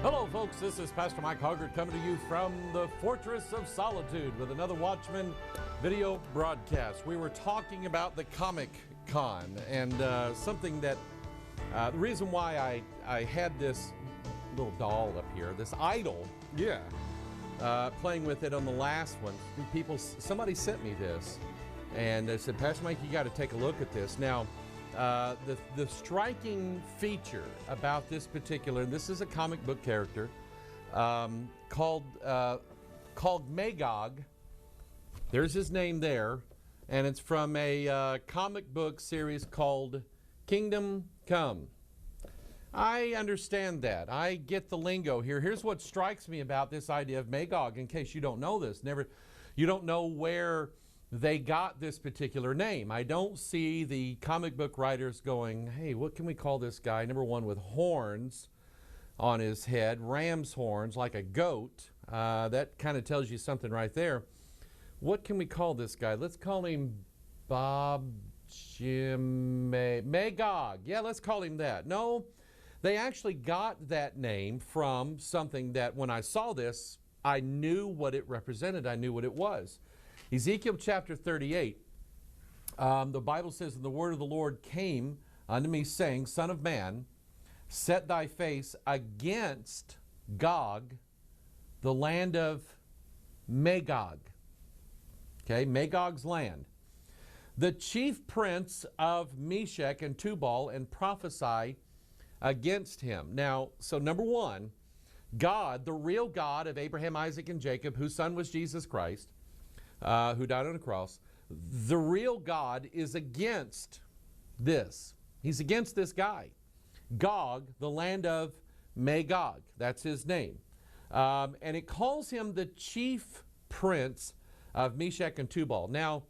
Hello, folks. This is Pastor Mike Hoggart coming to you from the Fortress of Solitude with another Watchman video broadcast. We were talking about the Comic Con and something that the reason why I had this little doll up here, this idol, playing with it on the last one. Somebody sent me this, and they said, Pastor Mike, you got to take a look at this now. The striking feature about this particular, this is a comic book character called Magog. There's his name there, and it's from a comic book series called Kingdom Come. I understand that. I get the lingo here. Here's what strikes me about this idea of Magog, in case you don't know this. You don't know where they got this particular name. I don't see the comic book writers going, hey, what can we call this guy? Number one, with horns on his head, ram's horns, like a goat. That kind of tells you something right there. What can we call this guy? Let's call him Magog. Yeah, let's call him that. No, they actually got that name from something that when I saw this, I knew what it represented. I knew what it was. Ezekiel chapter 38, the Bible says, and the word of the Lord came unto me, saying, Son of man, set thy face against Gog, the land of Magog. Okay, Magog's land. The chief prince of Meshech and Tubal, and prophesy against him. Now, so number one, God, the real God of Abraham, Isaac, and Jacob, whose son was Jesus Christ, who died on a cross, the real God is against this. He's against this guy. Gog, the land of Magog. That's his name. And it calls him the chief prince of Meshech and Tubal. Now,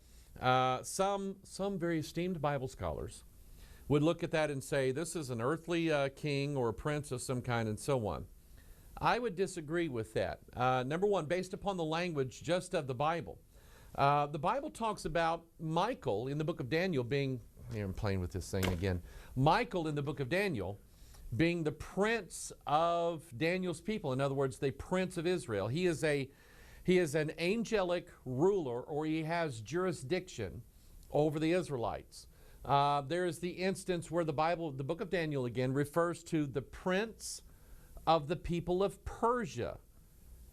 some very esteemed Bible scholars would look at that and say, this is an earthly king or a prince of some kind and so on. I would disagree with that. Number one, based upon the language just of the Bible. The Bible talks about Michael in the book of Daniel being, here I'm playing with this thing again, Michael in the book of Daniel being the prince of Daniel's people. In other words, the prince of Israel. He is an angelic ruler, or he has jurisdiction over the Israelites. There is the instance where the book of Daniel again, refers to the prince of the people of Persia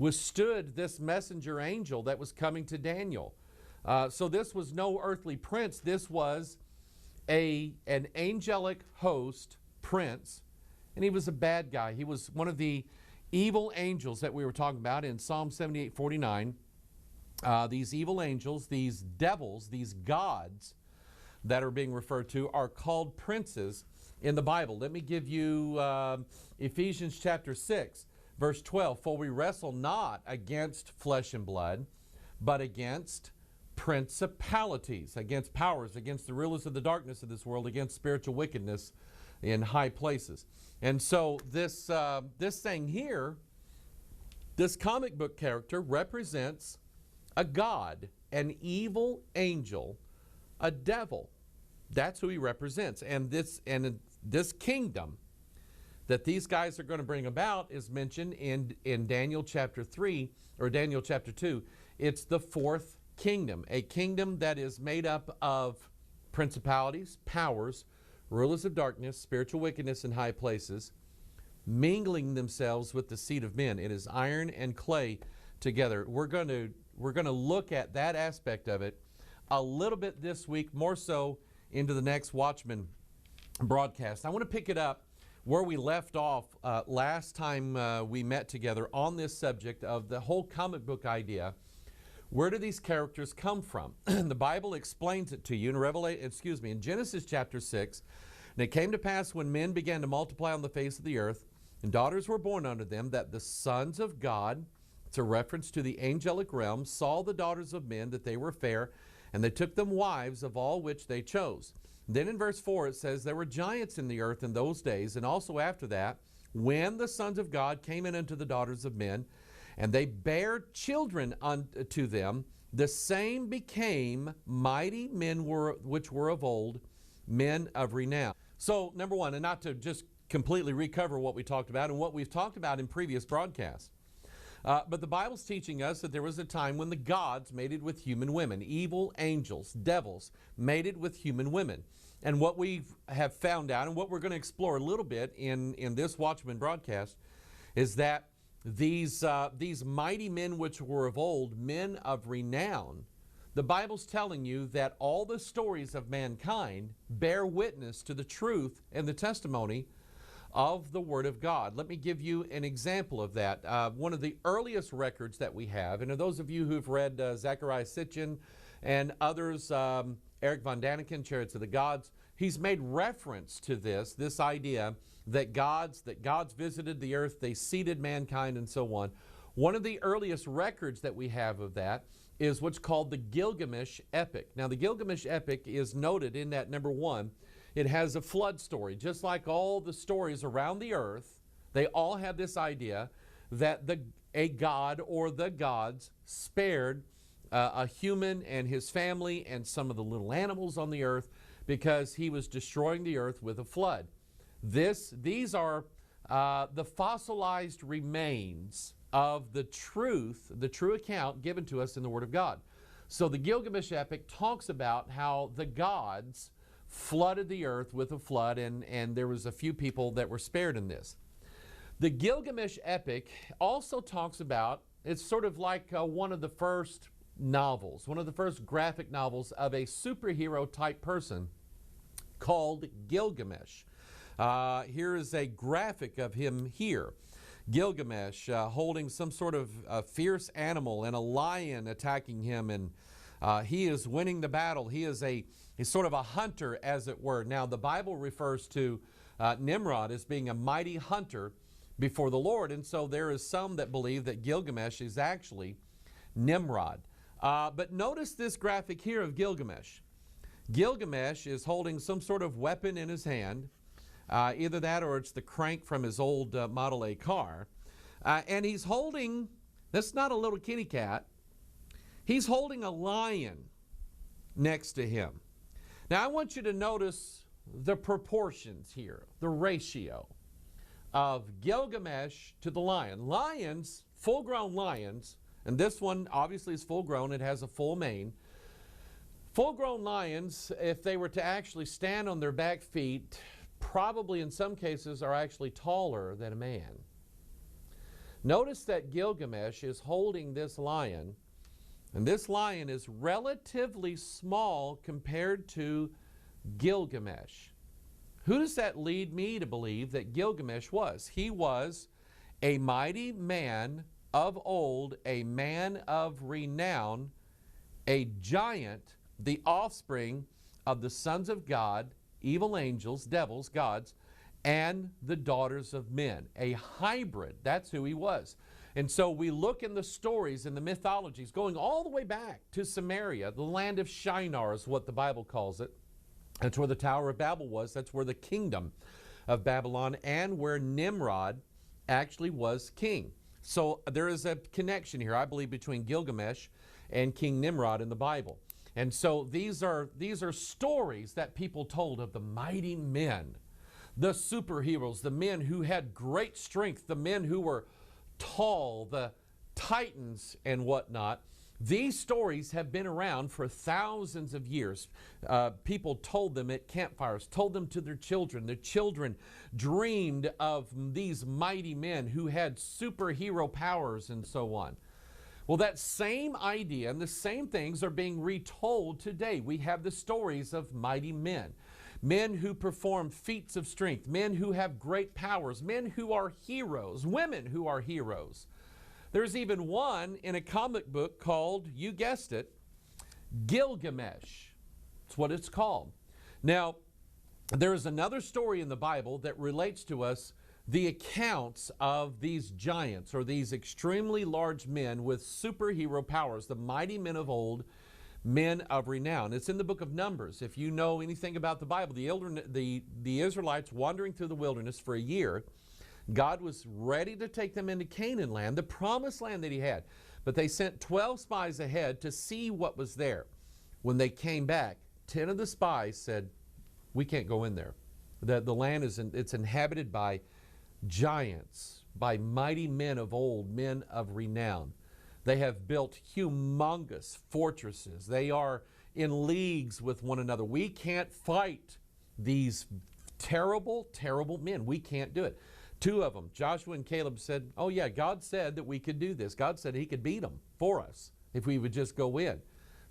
withstood this messenger angel that was coming to Daniel. So this was no earthly prince. This was an angelic host prince, and he was a bad guy. He was one of the evil angels that we were talking about in Psalm 78:49. These evil angels, these devils, these gods that are being referred to are called princes in the Bible. Let me give you Ephesians chapter 6. Verse 12, for we wrestle not against flesh and blood, but against principalities, against powers, against the rulers of the darkness of this world, against spiritual wickedness in high places. And so this thing here, this comic book character represents a god, an evil angel, a devil. That's who he represents. And this kingdom that these guys are going to bring about is mentioned in Daniel chapter 3 or Daniel chapter 2. It's the fourth kingdom, a kingdom that is made up of principalities, powers, rulers of darkness, spiritual wickedness in high places, mingling themselves with the seed of men. It is iron and clay together. We're going to look at that aspect of it a little bit this week, more so into the next Watchman broadcast. I want to pick it up where we left off last time we met together on this subject of the whole comic book idea. Where do these characters come from? The Bible explains it to you in Genesis chapter 6. And it came to pass when men began to multiply on the face of the earth, and daughters were born unto them, that the sons of God, it's a reference to the angelic realm, saw the daughters of men that they were fair, and they took them wives of all which they chose. Then in verse 4 it says, there were giants in the earth in those days, and also after that, when the sons of God came in unto the daughters of men, and they bare children unto them, the same became mighty men which were of old, men of renown. So, number one, and not to just completely recover what we talked about and what we've talked about in previous broadcasts. But the Bible's teaching us that there was a time when the gods mated with human women. Evil angels, devils, mated with human women. And what we have found out, and what we're going to explore a little bit in this Watchman broadcast, is that these mighty men which were of old, men of renown, the Bible's telling you that all the stories of mankind bear witness to the truth and the testimony of the Word of God. Let me give you an example of that. One of the earliest records that we have, and those of you who've read Zechariah Sitchin and others, Eric von Daniken, Chariots of the Gods, he's made reference to this idea that gods visited the earth, they seeded mankind, and so on. One of the earliest records that we have of that is what's called the Gilgamesh epic. Now, the Gilgamesh epic is noted in that, number one, it has a flood story. Just like all the stories around the earth, they all have this idea that a god or the gods spared a human and his family and some of the little animals on the earth because he was destroying the earth with a flood. These are the fossilized remains of the true account given to us in the Word of God. So the Gilgamesh epic talks about how the gods flooded the earth with a flood, and there was a few people that were spared in this. The Gilgamesh epic also talks about, it's sort of like one of the first novels, one of the first graphic novels of a superhero type person called Gilgamesh. Here is a graphic of him here. Gilgamesh holding some sort of fierce animal and a lion attacking him, and he is winning the battle. He's sort of a hunter, as it were. Now, the Bible refers to Nimrod as being a mighty hunter before the Lord, and so there is some that believe that Gilgamesh is actually Nimrod. But notice this graphic here of Gilgamesh. Gilgamesh is holding some sort of weapon in his hand, either that or it's the crank from his old Model A car, and he's holding, that's not a little kitty cat, he's holding a lion next to him. Now, I want you to notice the proportions here, the ratio of Gilgamesh to the lion. Lions, full-grown lions, and this one obviously is full-grown, it has a full mane. Full-grown lions, if they were to actually stand on their back feet, probably in some cases are actually taller than a man. Notice that Gilgamesh is holding this lion, and this lion is relatively small compared to Gilgamesh. Who does that lead me to believe that Gilgamesh was? He was a mighty man of old, a man of renown, a giant, the offspring of the sons of God, evil angels, devils, gods, and the daughters of men. A hybrid, that's who he was. And so we look in the stories and the mythologies going all the way back to Samaria, the land of Shinar is what the Bible calls it. That's where the Tower of Babel was. That's where the kingdom of Babylon and where Nimrod actually was king. So there is a connection here, I believe, between Gilgamesh and King Nimrod in the Bible. And so these are stories that people told of the mighty men, the superheroes, the men who had great strength, the men who were tall, the titans and whatnot. These stories have been around for thousands of years. People told them at campfires, told them to their children. Their children dreamed of these mighty men who had superhero powers and so on. Well, that same idea and the same things are being retold today. We have the stories of mighty men, men who perform feats of strength, men who have great powers, men who are heroes, women who are heroes. There's even one in a comic book called, you guessed it, Gilgamesh. That's what it's called. Now, there is another story in the Bible that relates to us the accounts of these giants or these extremely large men with superhero powers, the mighty men of old, men of renown. It's in the book of Numbers. If you know anything about the Bible, the Israelites wandering through the wilderness for a year, God was ready to take them into Canaan land, the promised land that he had. But they sent 12 spies ahead to see what was there. When they came back, 10 of the spies said, we can't go in there. The land it's inhabited by giants, by mighty men of old, men of renown. They have built humongous fortresses. They are in leagues with one another. We can't fight these terrible, terrible men. We can't do it. Two of them, Joshua and Caleb, said, oh yeah, God said that we could do this. God said he could beat them for us if we would just go in.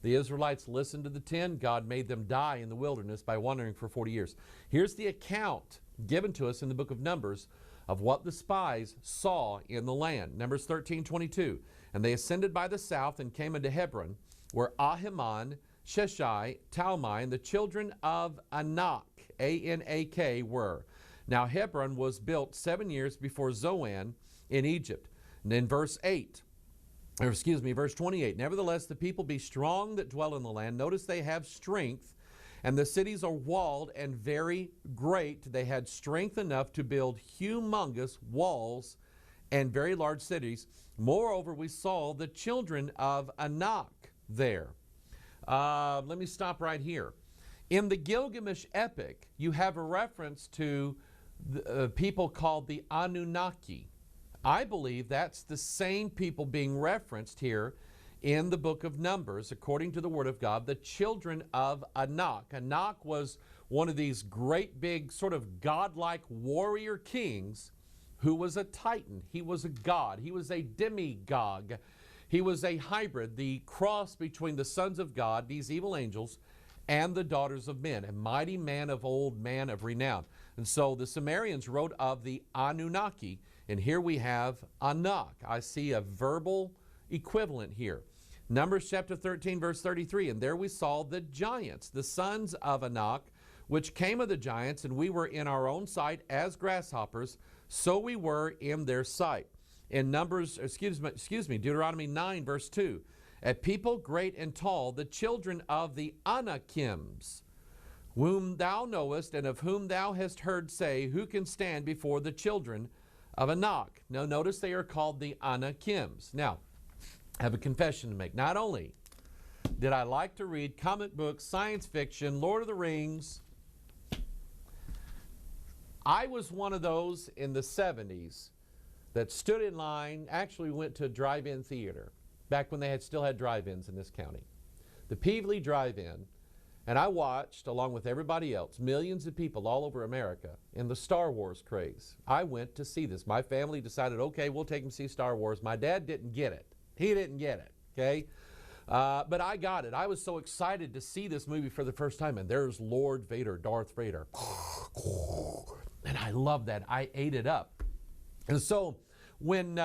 The Israelites listened to the 10. God made them die in the wilderness by wandering for 40 years. Here's the account given to us in the book of Numbers of what the spies saw in the land. Numbers 13:22. And they ascended by the south and came into Hebron, where Ahiman, Sheshai, Talmai, and the children of Anak, A-N-A-K, were. Now Hebron was built 7 years before Zoan in Egypt. And then verse 28. Nevertheless, the people be strong that dwell in the land. Notice they have strength, and the cities are walled and very great. They had strength enough to build humongous walls and very large cities. Moreover, we saw the children of Anak there. Let me stop right here. In the Gilgamesh epic, you have a reference to the people called the Anunnaki. I believe that's the same people being referenced here in the book of Numbers, according to the Word of God, the children of Anak. Anak was one of these great big sort of godlike warrior kings who was a titan. He was a god. He was a demigod. He was a hybrid, the cross between the sons of God, these evil angels, and the daughters of men, a mighty man of old, man of renown. And so the Sumerians wrote of the Anunnaki, and here we have Anak. I see a verbal equivalent here. Numbers chapter 13, verse 33, and there we saw the giants, the sons of Anak, which came of the giants, and we were in our own sight as grasshoppers, so we were in their sight. In Deuteronomy 9, verse 2, a people great and tall, the children of the Anakims, whom thou knowest, and of whom thou hast heard say, who can stand before the children of Anak? Now notice they are called the Anakims. Now, I have a confession to make. Not only did I like to read comic books, science fiction, Lord of the Rings, I was one of those in the 70s that stood in line, actually went to a drive-in theater, back when they still had drive-ins in this county. The Peevely Drive-In, and I watched, along with everybody else, millions of people all over America in the Star Wars craze. I went to see this. My family decided, okay, we'll take them to see Star Wars. My dad didn't get it. He didn't get it, okay? But I got it. I was so excited to see this movie for the first time, and there's Lord Vader, Darth Vader. And I love that. I ate it up. And so when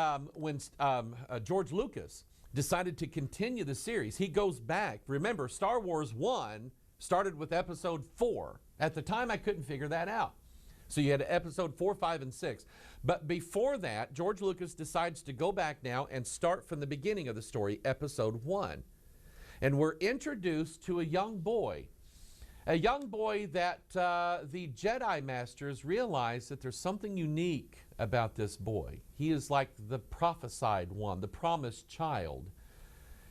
George Lucas decided to continue the series, he goes back. Remember, Star Wars 1 started with episode 4. At the time, I couldn't figure that out. So you had episode 4, 5, and 6. But before that, George Lucas decides to go back now and start from the beginning of the story, episode 1. And we're introduced to a young boy that the Jedi Masters realize that there's something unique about this boy. He is like the prophesied one, the promised child.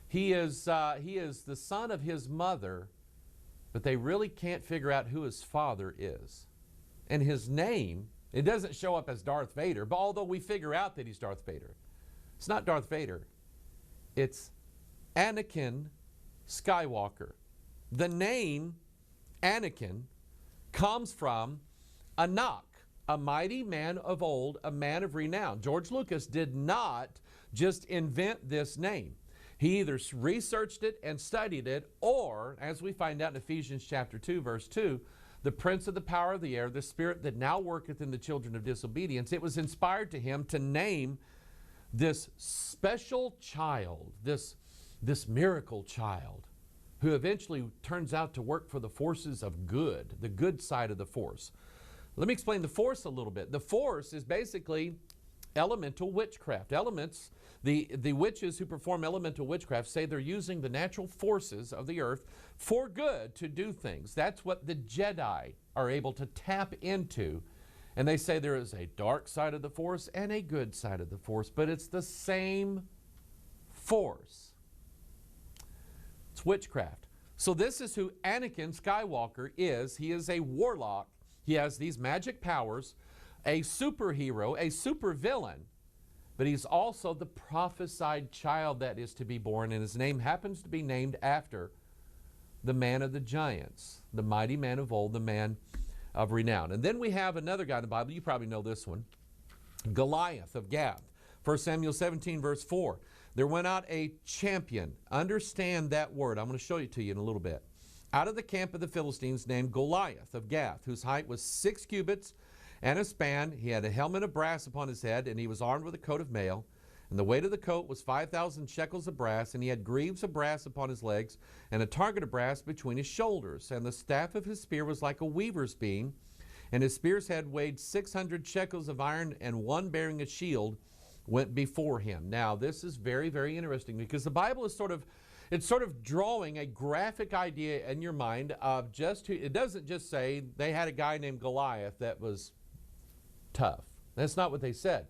He is the son of his mother, but they really can't figure out who his father is. And his name, it doesn't show up as Darth Vader, but although we figure out that he's Darth Vader, it's not Darth Vader. It's Anakin Skywalker. The name Anakin comes from Anak, a mighty man of old, a man of renown. George Lucas did not just invent this name. He either researched it and studied it, or, as we find out in Ephesians chapter 2, verse 2, the prince of the power of the air, the spirit that now worketh in the children of disobedience, it was inspired to him to name this special child, this miracle child, who eventually turns out to work for the forces of good, the good side of the force. Let me explain the force a little bit. The force is basically elemental witchcraft. Elements, the witches who perform elemental witchcraft say they're using the natural forces of the earth for good to do things. That's what the Jedi are able to tap into. And they say there is a dark side of the force and a good side of the force, but it's the same force. It's witchcraft. So this is who Anakin Skywalker is. He is a warlock. He has these magic powers, a superhero, a supervillain, but he's also the prophesied child that is to be born, and his name happens to be named after the man of the giants, the mighty man of old, the man of renown. And then we have another guy in the Bible, you probably know this one, Goliath of Gath. 1 Samuel 17, verse 4. There went out a champion. Understand that word. I'm going to show it to you in a little bit. Out of the camp of the Philistines, named Goliath of Gath, whose height was 6 cubits and a span. He had a helmet of brass upon his head, and he was armed with a coat of mail. And the weight of the coat was 5,000 shekels of brass, and he had greaves of brass upon his legs, and a target of brass between his shoulders. And the staff of his spear was like a weaver's beam, and his spear's head weighed 600 shekels of iron, and one bearing a shield went before him. Now, this is very, very interesting, because the Bible is sort of drawing a graphic idea in your mind of just who. It doesn't just say they had a guy named Goliath that was tough. That's not what they said.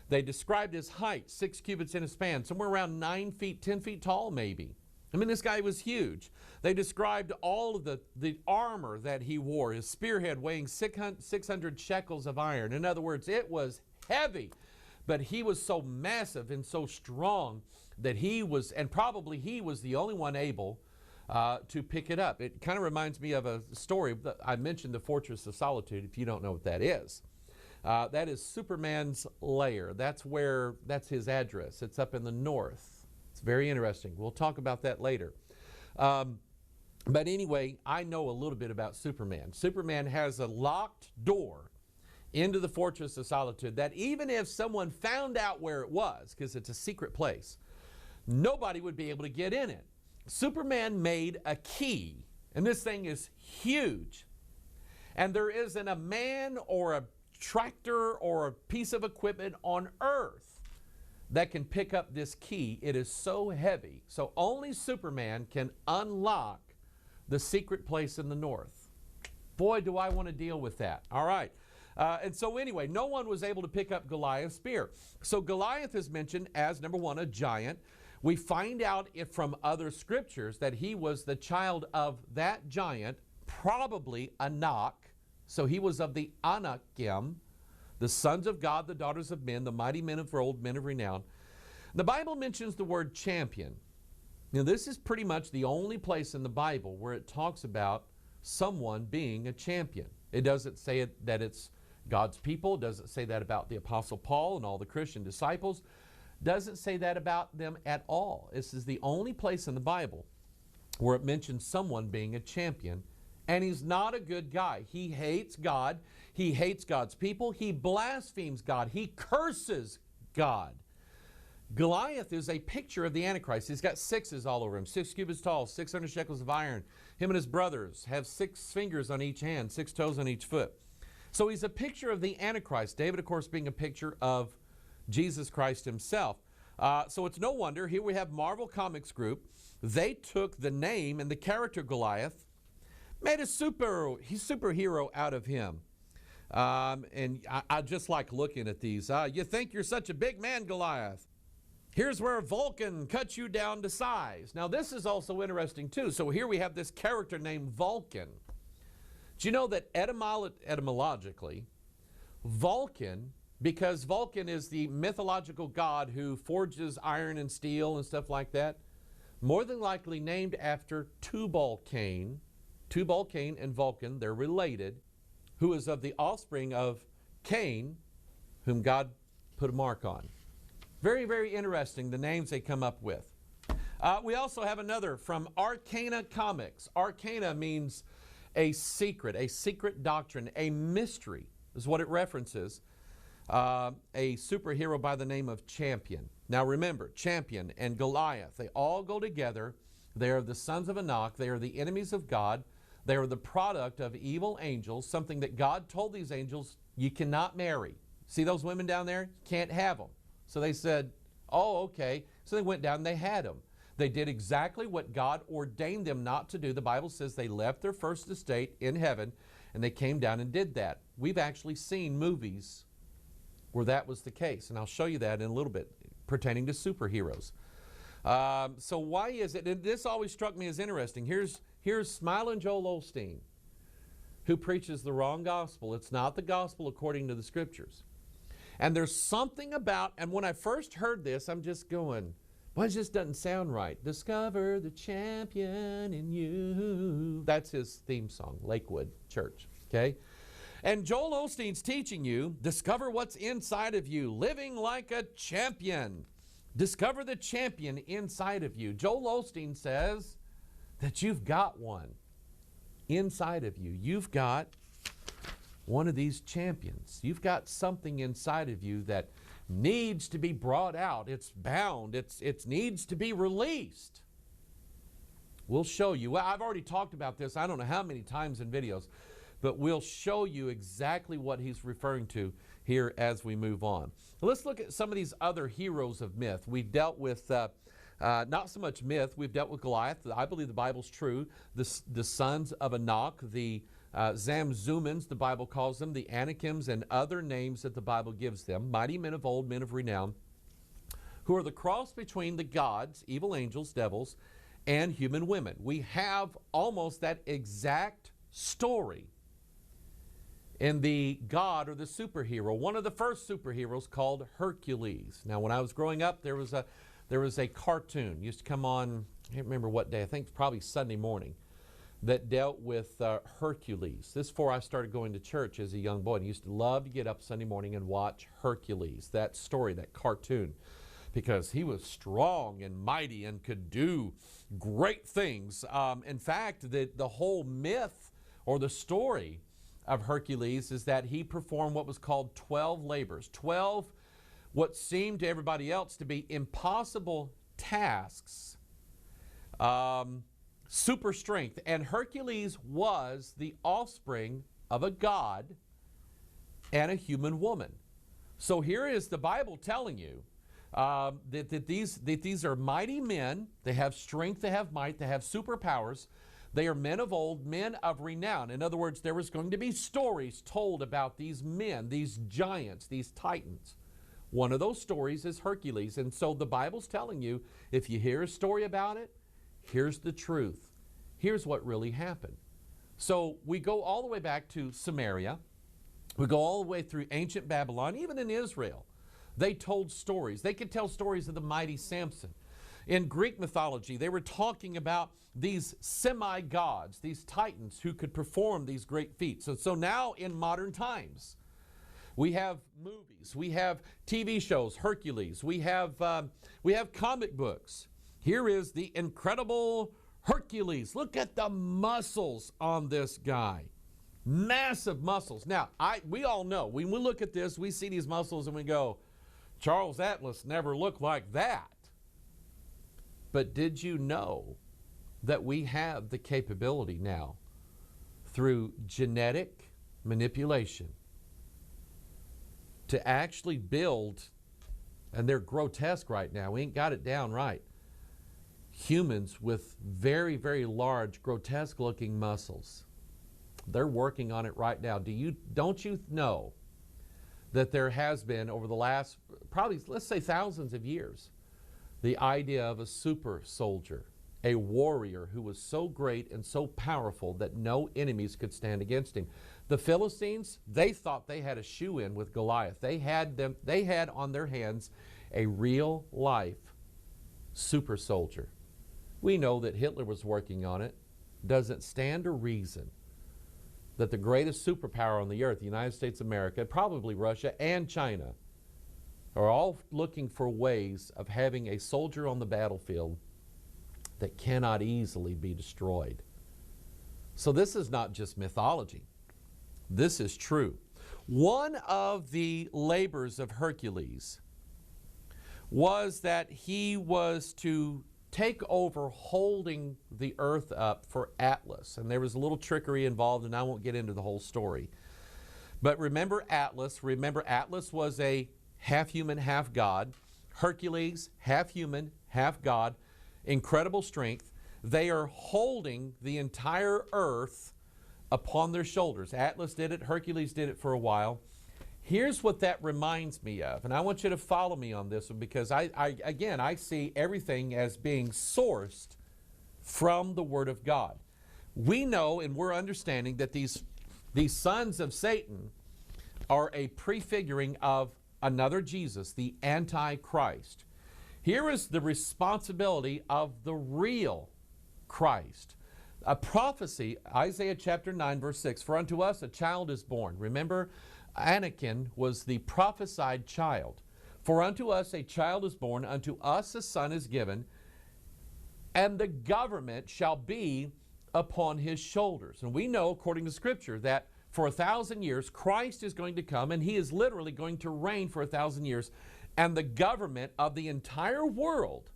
They described his height, 6 cubits in a span, somewhere around 9 feet, 10 feet tall maybe. I mean, this guy was huge. They described all of the armor that he wore, his spearhead weighing 600 shekels of iron. In other words, it was heavy. But he was so massive and so strong that he was, and probably he was the only one able to pick it up. It kind of reminds me of a story. I mentioned the Fortress of Solitude, if you don't know what that is. That is Superman's lair. That's his address. It's up in the north. It's very interesting. We'll talk about that later. But anyway, I know a little bit about Superman. Superman has a locked door into the Fortress of Solitude that even if someone found out where it was, because it's a secret place, nobody would be able to get in it. Superman made a key, and this thing is huge. And there isn't a man or a tractor or a piece of equipment on earth that can pick up this key. It is so heavy. So only Superman can unlock the secret place in the north. Boy, do I want to deal with that. All right. And so anyway, no one was able to pick up Goliath's spear. So Goliath is mentioned as, number one, a giant. We find out from other scriptures that he was the child of that giant, probably Anak. So he was of the Anakim, the sons of God, the daughters of men, the mighty men of old, men of renown. The Bible mentions the word champion. Now, this is pretty much the only place in the Bible where it talks about someone being a champion. It doesn't say that it's God's people. It doesn't say that about the Apostle Paul and all the Christian disciples. It doesn't say that about them at all. This is the only place in the Bible where it mentions someone being a champion. And he's not a good guy. He hates God. He hates God's people. He blasphemes God. He curses God. Goliath is a picture of the Antichrist. He's got 6s all over him, 6 cubits tall, 600 shekels of iron. Him and his brothers have 6 fingers on each hand, 6 toes on each foot. So he's a picture of the Antichrist. David, of course, being a picture of Jesus Christ himself. So it's no wonder. Here we have Marvel Comics Group. They took the name and the character Goliath, made a superhero out of him. And I just like looking at these. You think you're such a big man, Goliath. Here's where Vulcan cuts you down to size. Now, this is also interesting, too. So here we have this character named Vulcan. Do you know that etymologically, Vulcan, because Vulcan is the mythological god who forges iron and steel and stuff like that, more than likely named after Tubal-Cain. Tubal-Cain and Vulcan, they're related, who is of the offspring of Cain, whom God put a mark on. Very, very interesting, the names they come up with. We also have another from Arcana Comics. Arcana means a secret doctrine, a mystery is what it references. A superhero by the name of Champion. Now remember, Champion and Goliath, they all go together. They are the sons of Anak. They are the enemies of God. They are the product of evil angels, something that God told these angels you cannot marry. See those women down there? You can't have them. So they said, oh, okay. So they went down and they had them. They did exactly what God ordained them not to do. The Bible says they left their first estate in heaven and they came down and did that. We've actually seen movies where that was the case. And I'll show you that in a little bit pertaining to superheroes. So why is it, and this always struck me as interesting. Here's Smiling Joel Osteen. who preaches the wrong gospel. It's not the gospel according to the Scriptures. And there's something about, and when I first heard this, I'm just going, well, it just doesn't sound right. Discover the champion in you. That's his theme song, Lakewood Church, okay? And Joel Osteen's teaching you, discover what's inside of you, living like a champion. Discover the champion inside of you. Joel Osteen says that you've got one inside of you. You've got one of these champions. You've got something inside of you that needs to be brought out. It's bound. It needs to be released. We'll show you. Well, I've already talked about this I don't know how many times in videos, but we'll show you exactly what he's referring to here as we move on. Let's look at some of these other heroes of myth. We've dealt with not so much myth. We've dealt with Goliath. I believe the Bible's true. The sons of Anak, the Zamzumans, the Bible calls them, the Anakims, and other names that the Bible gives them, mighty men of old, men of renown, who are the cross between the gods, evil angels, devils, and human women. We have almost that exact story in the god or the superhero, one of the first superheroes called Hercules. Now, when I was growing up, there was a cartoon, used to come on, I can't remember what day, I think it's probably Sunday morning, that dealt with Hercules. This is before I started going to church as a young boy, and I used to love to get up Sunday morning and watch Hercules, that story, that cartoon, because he was strong and mighty and could do great things. In fact, the whole myth or the story of Hercules is that he performed what was called 12 labors, 12 what seemed to everybody else to be impossible tasks, super strength. And Hercules was the offspring of a god and a human woman. So here is the Bible telling you that these are mighty men. They have strength, they have might, they have superpowers. They are men of old, men of renown. In other words, there was going to be stories told about these men, these giants, these titans. One of those stories is Hercules. And so the Bible's telling you, if you hear a story about it, here's the truth. Here's what really happened. So we go all the way back to Samaria. We go all the way through ancient Babylon, even in Israel. They told stories. They could tell stories of the mighty Samson. In Greek mythology, they were talking about these semi-gods, these titans who could perform these great feats. So now in modern times, we have movies, we have TV shows, Hercules, we have comic books. Here is the incredible Hercules. Look at the muscles on this guy. Massive muscles. Now, we all know, when we look at this, we see these muscles and we go, Charles Atlas never looked like that. But did you know that we have the capability now through genetic manipulation to actually build, and they're grotesque right now, we ain't got it down right, humans with very, very large, grotesque looking muscles. They're working on it right now. Don't you know that there has been over the last, probably, let's say thousands of years, the idea of a super soldier, a warrior who was so great and so powerful that no enemies could stand against him. The Philistines, they thought they had a shoe-in with Goliath. They had on their hands a real life super soldier. We know that Hitler was working on it. Doesn't stand to reason that the greatest superpower on the earth, the United States of America, probably Russia and China, are all looking for ways of having a soldier on the battlefield that cannot easily be destroyed. So this is not just mythology. This is true. One of the labors of Hercules was that he was to take over holding the earth up for Atlas. And there was a little trickery involved, and I won't get into the whole story. But remember Atlas. Remember Atlas was a half human, half god. Hercules, half human, half god. Incredible strength. They are holding the entire earth upon their shoulders. Atlas did it. Hercules did it for a while. Here's what that reminds me of, and I want you to follow me on this one, because I see everything as being sourced from the Word of God. We know and we're understanding that these These sons of Satan are a prefiguring of another Jesus, the Antichrist. Here is the responsibility of the real Christ. A prophecy, Isaiah chapter 9, verse 6, for unto us a child is born. Remember, Anakin was the prophesied child. For unto us a child is born, unto us a son is given, and the government shall be upon his shoulders. And we know, according to Scripture, that for 1,000 years, Christ is going to come, and he is literally going to reign for 1,000 years, and the government of the entire world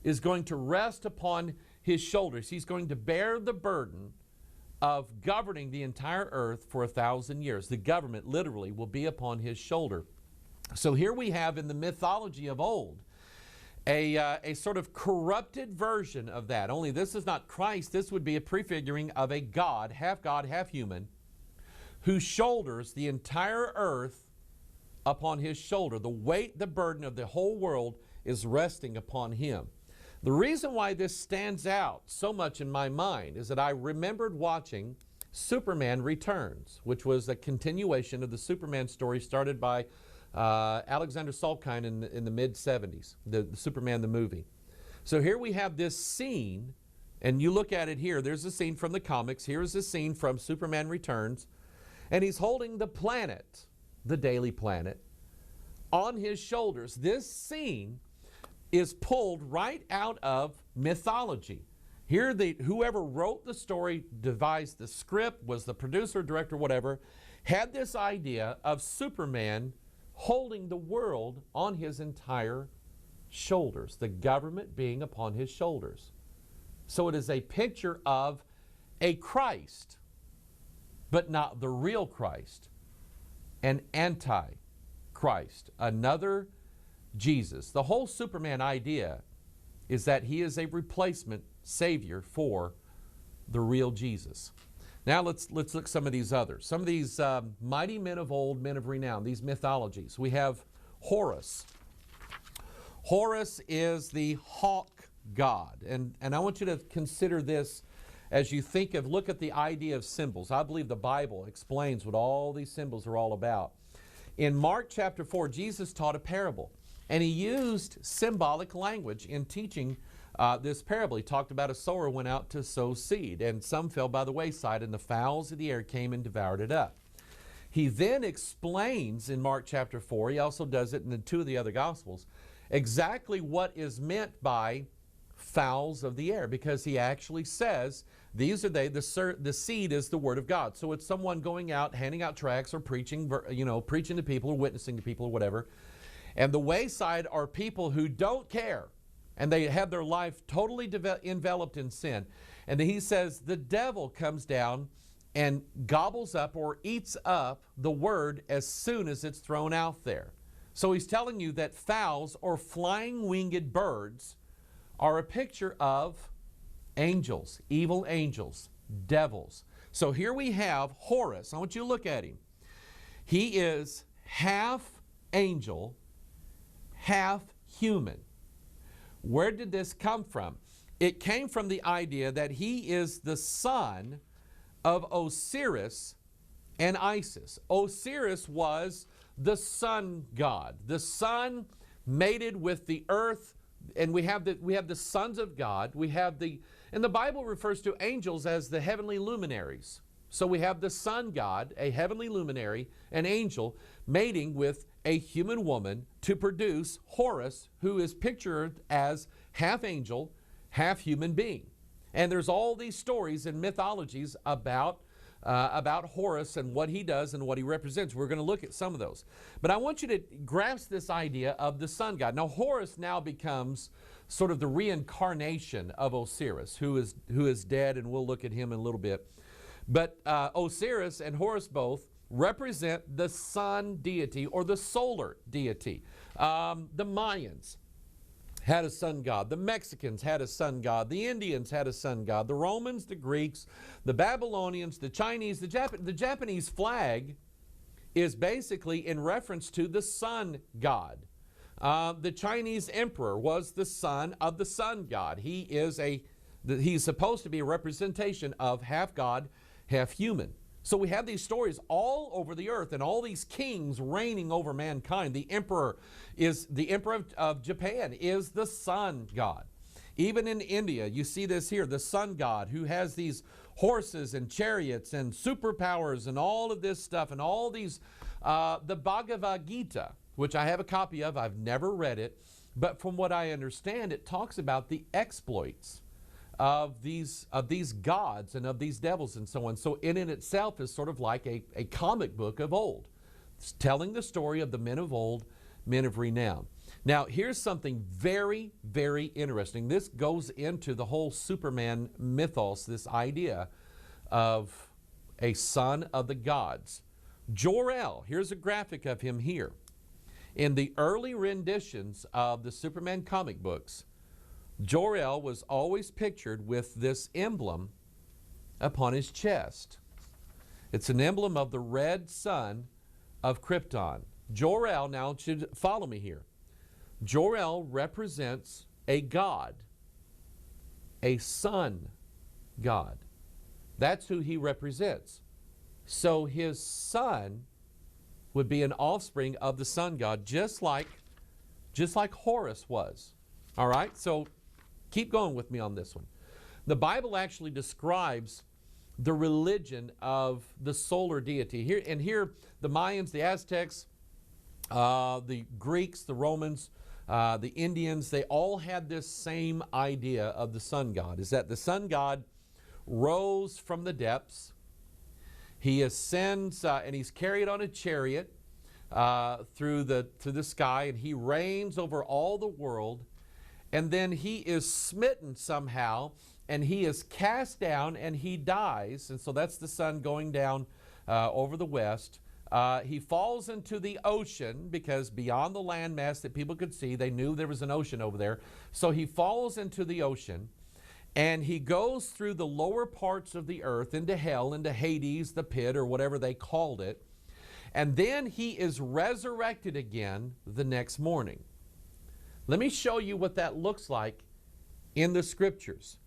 is going to rest upon his shoulders. He's going to bear the burden of governing the entire earth for 1,000 years. The government literally will be upon his shoulder. So here we have in the mythology of old a sort of corrupted version of that. Only this is not Christ. This would be a prefiguring of a God, half human, who shoulders the entire earth upon his shoulder. The weight, the burden of the whole world is resting upon him. The reason why this stands out so much in my mind is that I remembered watching Superman Returns, which was a continuation of the Superman story started by Alexander Salkind in the mid-70s, the Superman the movie. So here we have this scene, and you look at it here. There's a scene from the comics. Here's a scene from Superman Returns. And he's holding the planet, the Daily Planet, on his shoulders. This scene is pulled right out of mythology. Here, whoever wrote the story, devised the script, was the producer, director, whatever, had this idea of Superman holding the world on his entire shoulders, the government being upon his shoulders. So it is a picture of a Christ, but not the real Christ, an anti-Christ, another Jesus. The whole Superman idea is that he is a replacement savior for the real Jesus. Now let's look at some of these others. Some of these mighty men of old, men of renown, these mythologies. We have Horus. Horus is the hawk god. And I want you to consider this as you look at the idea of symbols. I believe the Bible explains what all these symbols are all about. In Mark chapter 4, Jesus taught a parable, and he used symbolic language in teaching this parable. He talked about a sower went out to sow seed, and some fell by the wayside, and the fowls of the air came and devoured it up. He then explains in Mark chapter 4, he also does it in the 2 of the other Gospels, exactly what is meant by fowls of the air, because he actually says, these are the seed is the word of God. So it's someone going out, handing out tracts or preaching, preaching to people or witnessing to people or whatever. And the wayside are people who don't care, and they have their life totally enveloped in sin. And he says the devil comes down and gobbles up or eats up the word as soon as it's thrown out there. So he's telling you that fowls or flying winged birds are a picture of angels, evil angels, devils. So here we have Horus. I want you to look at him. He is half angel, half human. Where did this come from? It came from the idea that he is the son of Osiris and Isis. Osiris was the sun god. The sun mated with the earth, and we have the sons of God. And the Bible refers to angels as the heavenly luminaries. So we have the sun god, a heavenly luminary, an angel, mating with a human woman to produce Horus, who is pictured as half angel, half human being. And there's all these stories and mythologies about Horus and what he does and what he represents. We're going to look at some of those. But I want you to grasp this idea of the sun god. Now Horus now becomes sort of the reincarnation of Osiris, who is dead, and we'll look at him in a little bit. But Osiris and Horus both represent the sun deity or the solar deity. The Mayans had a sun god. The Mexicans had a sun god. The Indians had a sun god. The Romans, the Greeks, the Babylonians, the Chinese, the Japanese flag is basically in reference to the sun god. The Chinese emperor was the son of the sun god. He's supposed to be a representation of half God, half human. So we have these stories all over the earth, and all these kings reigning over mankind. The emperor of Japan is the sun god. Even in India, you see this here, the sun god, who has these horses and chariots and superpowers and all of this stuff, and all these, the Bhagavad Gita, which I have a copy of. I've never read it, but from what I understand, it talks about the exploits of these gods and of these devils and so on. So in itself is sort of like a comic book of old. It's telling the story of the men of old, men of renown. Now, here's something very, very interesting. This goes into the whole Superman mythos, this idea of a son of the gods. Jor-El, here's a graphic of him here. In the early renditions of the Superman comic books, Jor-El was always pictured with this emblem upon his chest. It's an emblem of the red sun of Krypton. Jor-El, now should follow me here. Jor-El represents a god, a sun god. That's who he represents. So his son would be an offspring of the sun god, just like Horus was. All right, so keep going with me on this one. The Bible actually describes the religion of the solar deity. Here, the Mayans, the Aztecs, the Greeks, the Romans, the Indians, they all had this same idea of the sun god, is that the sun god rose from the depths. He ascends and he's carried on a chariot through the sky, and he reigns over all the world. And then he is smitten somehow, and he is cast down, and he dies. And so that's the sun going down over the west. He falls into the ocean, because beyond the landmass that people could see, they knew there was an ocean over there. So he falls into the ocean, and he goes through the lower parts of the earth into hell, into Hades, the pit, or whatever they called it. And then he is resurrected again the next morning. Let me show you what that looks like in the scriptures.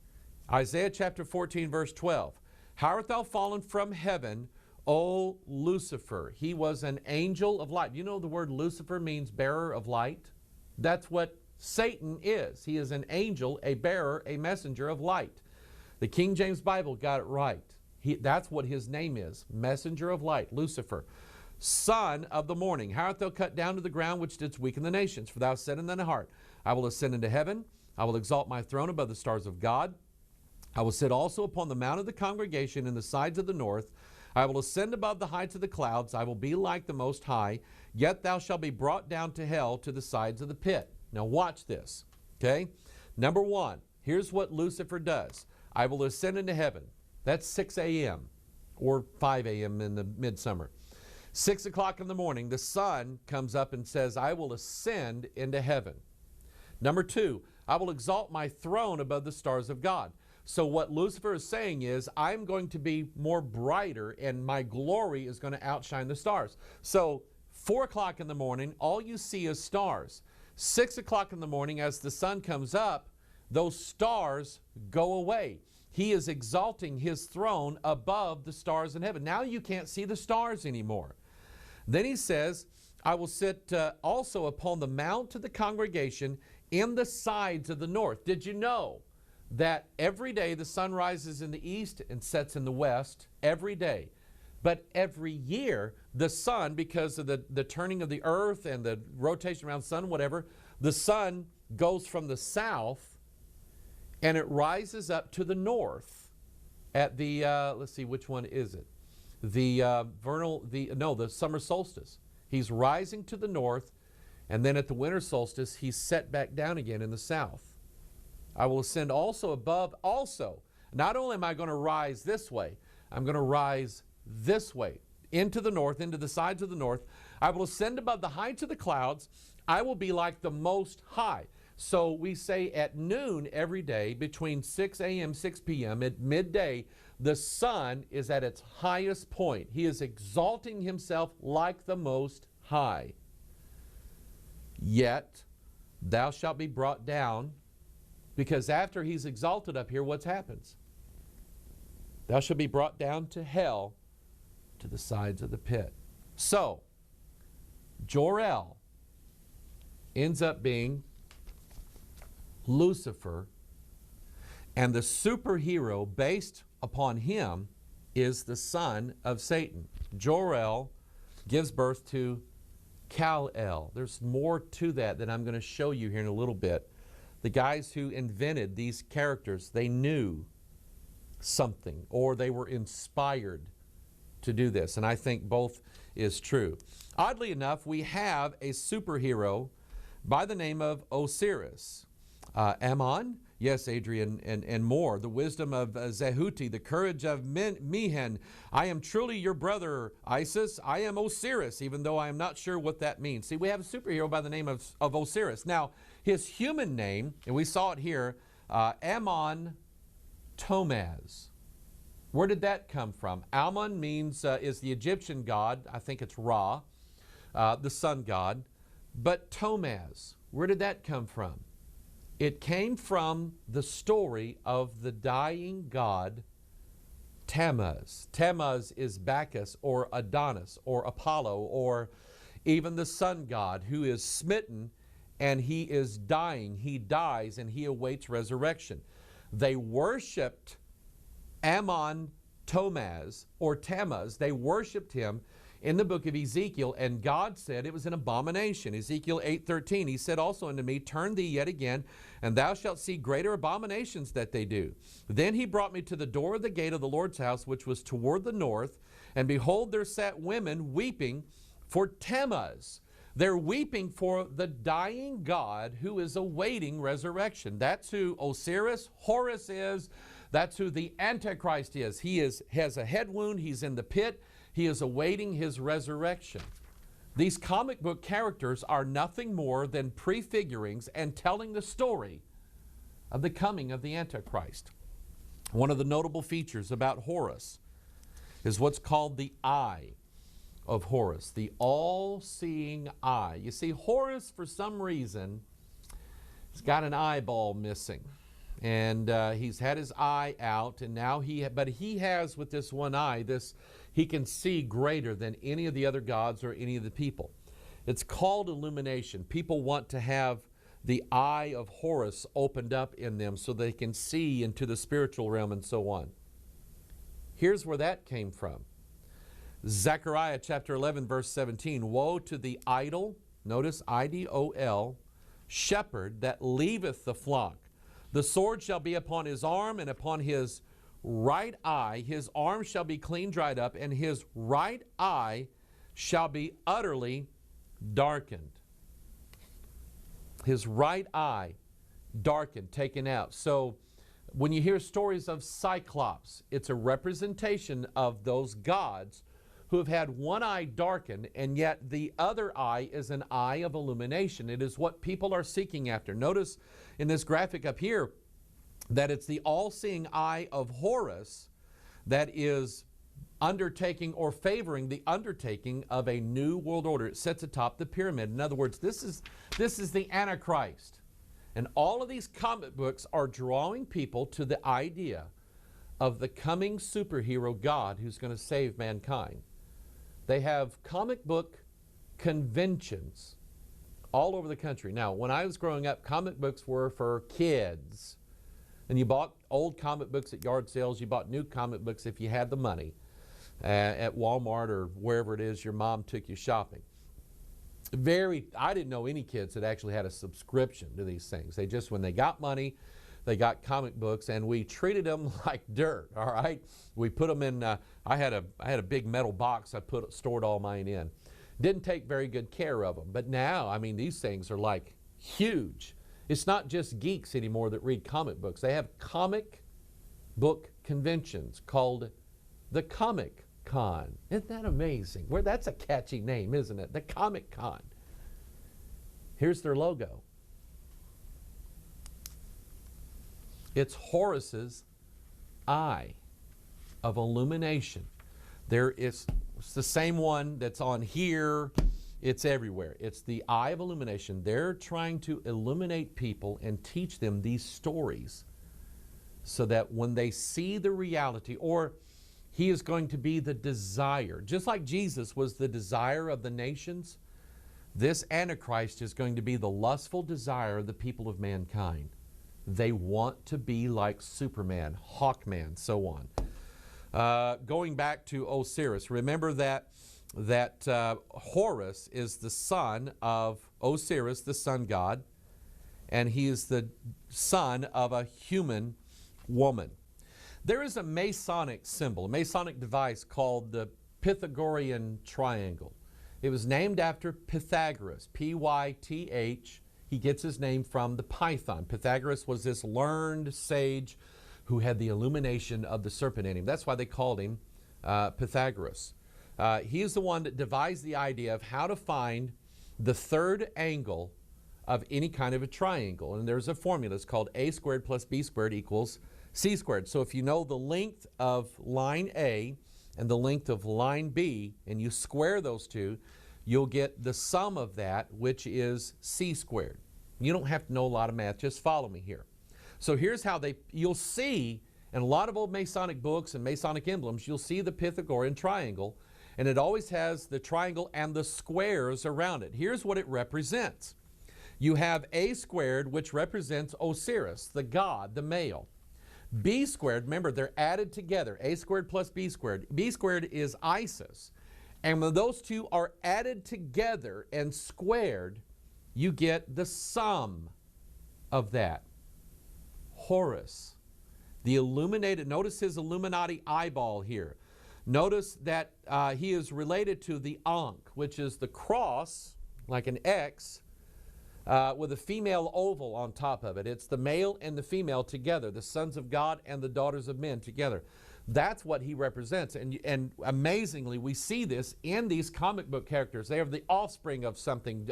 Isaiah chapter 14, verse 12. How art thou fallen from heaven, O Lucifer? He was an angel of light. You know the word Lucifer means bearer of light? That's what Satan is. He is an angel, a bearer, a messenger of light. The King James Bible got it right. That's what his name is, messenger of light, Lucifer. Son of the morning, how art thou cut down to the ground, which didst weaken the nations? For thou hast said in thine heart, I will ascend into heaven, I will exalt my throne above the stars of God. I will sit also upon the mount of the congregation in the sides of the north. I will ascend above the heights of the clouds. I will be like the Most High. Yet thou shalt be brought down to hell, to the sides of the pit. Now watch this, okay? Number one, here's what Lucifer does. I will ascend into heaven. That's 6 a.m. or 5 a.m. in the midsummer. 6 o'clock in the morning, the sun comes up and says, I will ascend into heaven. Number two, I will exalt my throne above the stars of God. So what Lucifer is saying is, I'm going to be more brighter, and my glory is going to outshine the stars. So 4 o'clock in the morning, all you see is stars. 6 o'clock in the morning, as the sun comes up, those stars go away. He is exalting his throne above the stars in heaven. Now you can't see the stars anymore. Then he says, I will sit also upon the mount of the congregation in the sides of the north. Did you know that every day the sun rises in the east and sets in the west? Every day. But every year, the sun, because of the turning of the earth and the rotation around the sun, whatever, the sun goes from the south and it rises up to the north at the, let's see, which one is it? The summer solstice. He's rising to the north, and then at the winter solstice, he's set back down again in the south. I will ascend also above, also. Not only am I going to rise this way, I'm going to rise this way, into the north, into the sides of the north. I will ascend above the heights of the clouds. I will be like the Most High. So we say at noon every day, between 6 a.m., 6 p.m., at midday, the sun is at its highest point. He is exalting himself like the Most High. Yet thou shalt be brought down, because after he's exalted up here, what happens? Thou shalt be brought down to hell, to the sides of the pit. So, Jor-El ends up being Lucifer, and the superhero based upon him is the son of Satan. Jor-El gives birth to Kal-El. There's more to that I'm going to show you here in a little bit. The guys who invented these characters, they knew something, or they were inspired to do this, and I think both is true. Oddly enough, we have a superhero by the name of Osiris. Ammon, yes, Adrian, and more. The wisdom of Zehuti, the courage of Mehen. I am truly your brother, Isis. I am Osiris, even though I am not sure what that means. See, we have a superhero by the name of Osiris. Now, his human name, and we saw it here, Ammon Tomaz. Where did that come from? Ammon means, is the Egyptian god. I think it's Ra, the sun god. But Tomaz, where did that come from? It came from the story of the dying god Tammuz. Tammuz is Bacchus or Adonis or Apollo, or even the sun god who is smitten and he is dying. He dies and he awaits resurrection. They worshipped Ammon Tomaz or Tammuz. They worshipped him in the book of Ezekiel, and God said it was an abomination. Ezekiel 8:13, he said also unto me, turn thee yet again, and thou shalt see greater abominations that they do. Then he brought me to the door of the gate of the Lord's house, which was toward the north, and behold, there sat women weeping for Tammuz. They're weeping for the dying God who is awaiting resurrection. That's who Osiris, Horus is. That's who the Antichrist is. He has a head wound. He's in the pit. He is awaiting his resurrection. These comic book characters are nothing more than prefigurings and telling the story of the coming of the Antichrist. One of the notable features about Horus is what's called the eye of Horus, the all-seeing eye. You see, Horus, for some reason, has got an eyeball missing. And he's had his eye out, and now he has with this one eye, he can see greater than any of the other gods or any of the people. It's called illumination. People want to have the eye of Horus opened up in them so they can see into the spiritual realm and so on. Here's where that came from. Zechariah chapter 11 verse 17, woe to the idol, notice I-D-O-L, shepherd that leaveth the flock. The sword shall be upon his arm and upon his right eye. His arm shall be clean dried up, and his right eye shall be utterly darkened. His right eye darkened, taken out. So when you hear stories of Cyclops, it's a representation of those gods who have had one eye darkened, and yet the other eye is an eye of illumination. It is what people are seeking after. Notice in this graphic up here that it's the all-seeing eye of Horus that is undertaking or favoring the undertaking of a new world order. It sits atop the pyramid. In other words, this is the Antichrist. And all of these comic books are drawing people to the idea of the coming superhero God who's going to save mankind. They have comic book conventions all over the country. Now, when I was growing up, comic books were for kids. And you bought old comic books at yard sales. You bought new comic books if you had the money at Walmart or wherever it is your mom took you shopping. I didn't know any kids that actually had a subscription to these things. They just, when they got money, they got comic books, and we treated them like dirt, all right? We put them in, I had a big metal box I stored all mine in. Didn't take very good care of them. But now, I mean, these things are like huge. It's not just geeks anymore that read comic books. They have comic book conventions called the Comic Con. Isn't that amazing? That's a catchy name, isn't it? The Comic Con. Here's their logo. It's Horus's eye of illumination. It's the same one that's on here. It's everywhere. It's the eye of illumination. They're trying to illuminate people and teach them these stories so that when they see the reality, or He is going to be the desire. Just like Jesus was the desire of the nations, this Antichrist is going to be the lustful desire of the people of mankind. They want to be like Superman, Hawkman, so on. Going back to Osiris, remember that Horus is the son of Osiris, the sun god, and he is the son of a human woman. There is a Masonic symbol, a Masonic device called the Pythagorean triangle. It was named after Pythagoras, P-Y-T-H. He gets his name from the python. Pythagoras was this learned sage who had the illumination of the serpent in him. That's why they called him Pythagoras. He is the one that devised the idea of how to find the third angle of any kind of a triangle. And there's a formula. It's called a squared plus b squared equals c squared. So if you know the length of line A and the length of line B, and you square those two, you'll get the sum of that, which is c squared. You don't have to know a lot of math. Just follow me here. So here's how you'll see in a lot of old Masonic books and Masonic emblems, you'll see the Pythagorean triangle, and it always has the triangle and the squares around it. Here's what it represents. You have a squared, which represents Osiris, the god, the male. B squared, remember, they're added together. A squared plus B squared. B squared is Isis. And when those two are added together and squared, you get the sum of that. Horus, the illuminated, notice his Illuminati eyeball here. Notice that he is related to the Ankh, which is the cross, like an X, with a female oval on top of it. It's the male and the female together, the sons of God and the daughters of men together. That's what he represents. And amazingly, we see this in these comic book characters. They are the offspring of something.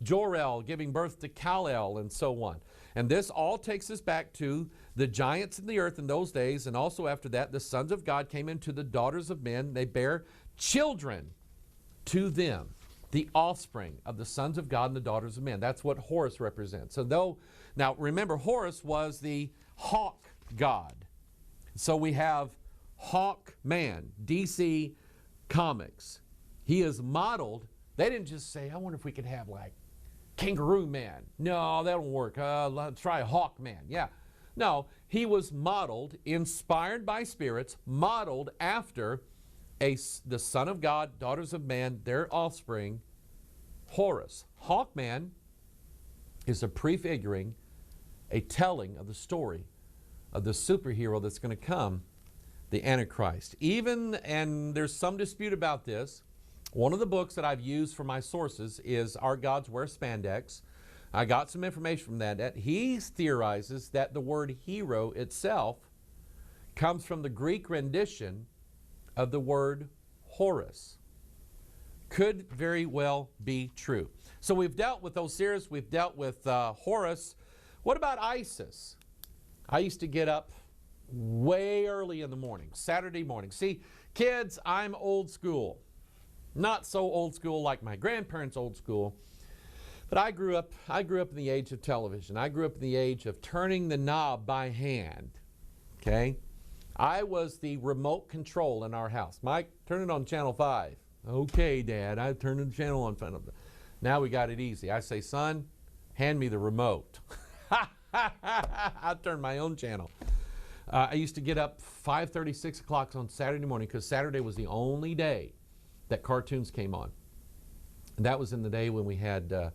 Jor-El giving birth to Kal-El and so on. And this all takes us back to the giants in the earth in those days. And also after that, the sons of God came into the daughters of men. They bear children to them. The offspring of the sons of God and the daughters of men. That's what Horus represents. So now remember, Horus was the hawk god. So we have Hawkman, DC Comics. He is modeled. They didn't just say, I wonder if we could have like Kangaroo Man. No, that won't work. Let's try Hawkman. Yeah. No, he was modeled, inspired by spirits, modeled after the son of God, daughters of man, their offspring, Horus. Hawkman is a prefiguring, a telling of the story of the superhero that's going to come, the Antichrist. And there's some dispute about this, one of the books that I've used for my sources is Our Gods Wear Spandex. I got some information from that. He theorizes that the word hero itself comes from the Greek rendition of the word Horus. Could very well be true. So we've dealt with Osiris, we've dealt with Horus. What about Isis? I used to get up way early in the morning, Saturday morning. See, kids, I'm old school. Not so old school like my grandparents' old school, but I grew up in the age of television. I grew up in the age of turning the knob by hand, okay? I was the remote control in our house. Mike, turn it on channel 5. Okay, Dad, I turned the channel on. Now we got it easy. I say, son, hand me the remote. I turned my own channel. I used to get up 5:30, 6 o'clock on Saturday morning because Saturday was the only day that cartoons came on. And that was in the day when we had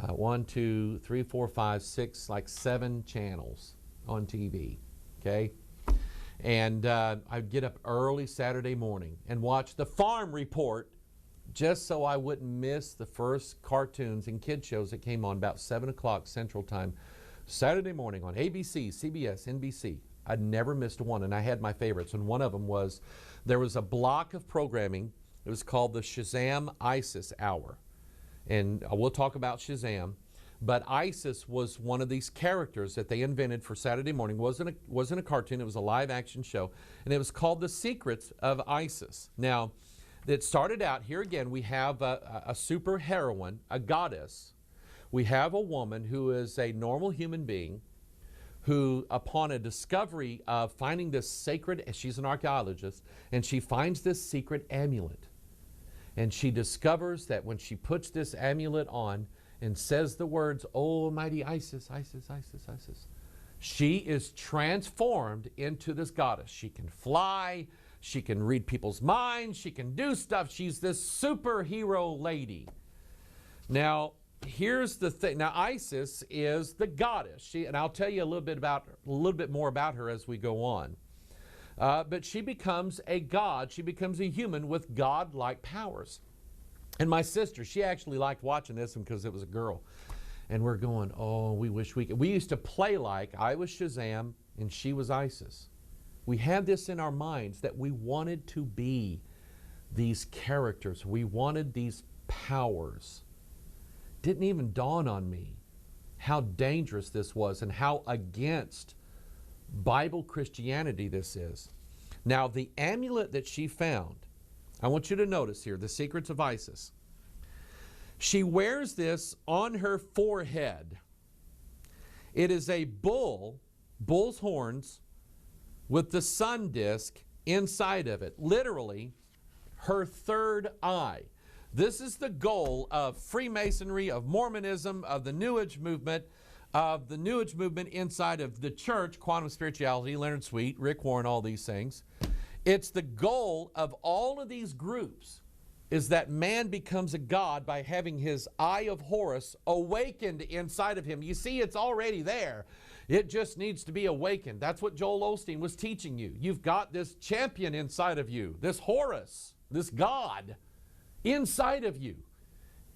1, 2, 3, 4, 5, 6, like 7 channels on TV, okay? And I'd get up early Saturday morning and watch the Farm Report just so I wouldn't miss the first cartoons and kid shows that came on about 7 o'clock Central Time Saturday morning on ABC, CBS, NBC. I'd never missed one, and I had my favorites. And one of them was, there was a block of programming. It was called the Shazam Isis Hour. And we'll talk about Shazam. But Isis was one of these characters that they invented for Saturday morning. It wasn't a cartoon, it was a live action show. And it was called The Secrets of Isis. Now, it started out, here again, we have a super heroine, a goddess. We have a woman who is a normal human being who, upon a discovery of finding this sacred, she's an archaeologist, and she finds this secret amulet. And she discovers that when she puts this amulet on and says the words, "Oh, mighty Isis, Isis, Isis, Isis," she is transformed into this goddess. She can fly, she can read people's minds, she can do stuff. She's this superhero lady. Now, here's the thing. Now, Isis is the goddess. And I'll tell you a little bit more about her as we go on. But she becomes a god. She becomes a human with god-like powers. And my sister, she actually liked watching this because it was a girl. And we're going, oh, we wish we could. We used to play like I was Shazam and she was Isis. We had this in our minds that we wanted to be these characters. We wanted these powers. Didn't even dawn on me how dangerous this was and how against Bible Christianity this is. Now, the amulet that she found, I want you to notice here, the secrets of Isis. She wears this on her forehead. It is a bull's horns with the sun disk inside of it. Literally, her third eye. This is the goal of Freemasonry, of Mormonism, of the New Age movement, inside of the church, quantum spirituality, Leonard Sweet, Rick Warren, all these things. It's the goal of all of these groups is that man becomes a god by having his eye of Horus awakened inside of him. You see, it's already there. It just needs to be awakened. That's what Joel Osteen was teaching you. You've got this champion inside of you, this Horus, this god inside of you.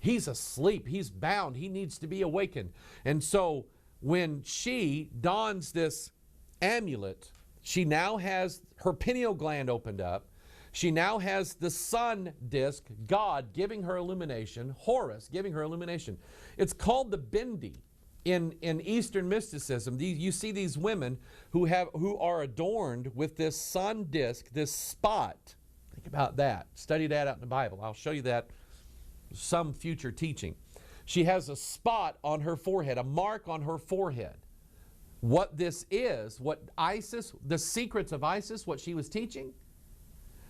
He's asleep. He's bound. He needs to be awakened. And so when she dons this amulet, she now has her pineal gland opened up. She now has the sun disk, God giving her illumination, Horus giving her illumination. It's called the Bindi in Eastern mysticism. You see these women who are adorned with this sun disk, this spot. Think about that. Study that out in the Bible. I'll show you that some future teaching. She has a spot on her forehead, a mark on her forehead. What this is, what Isis, the secrets of Isis, what she was teaching.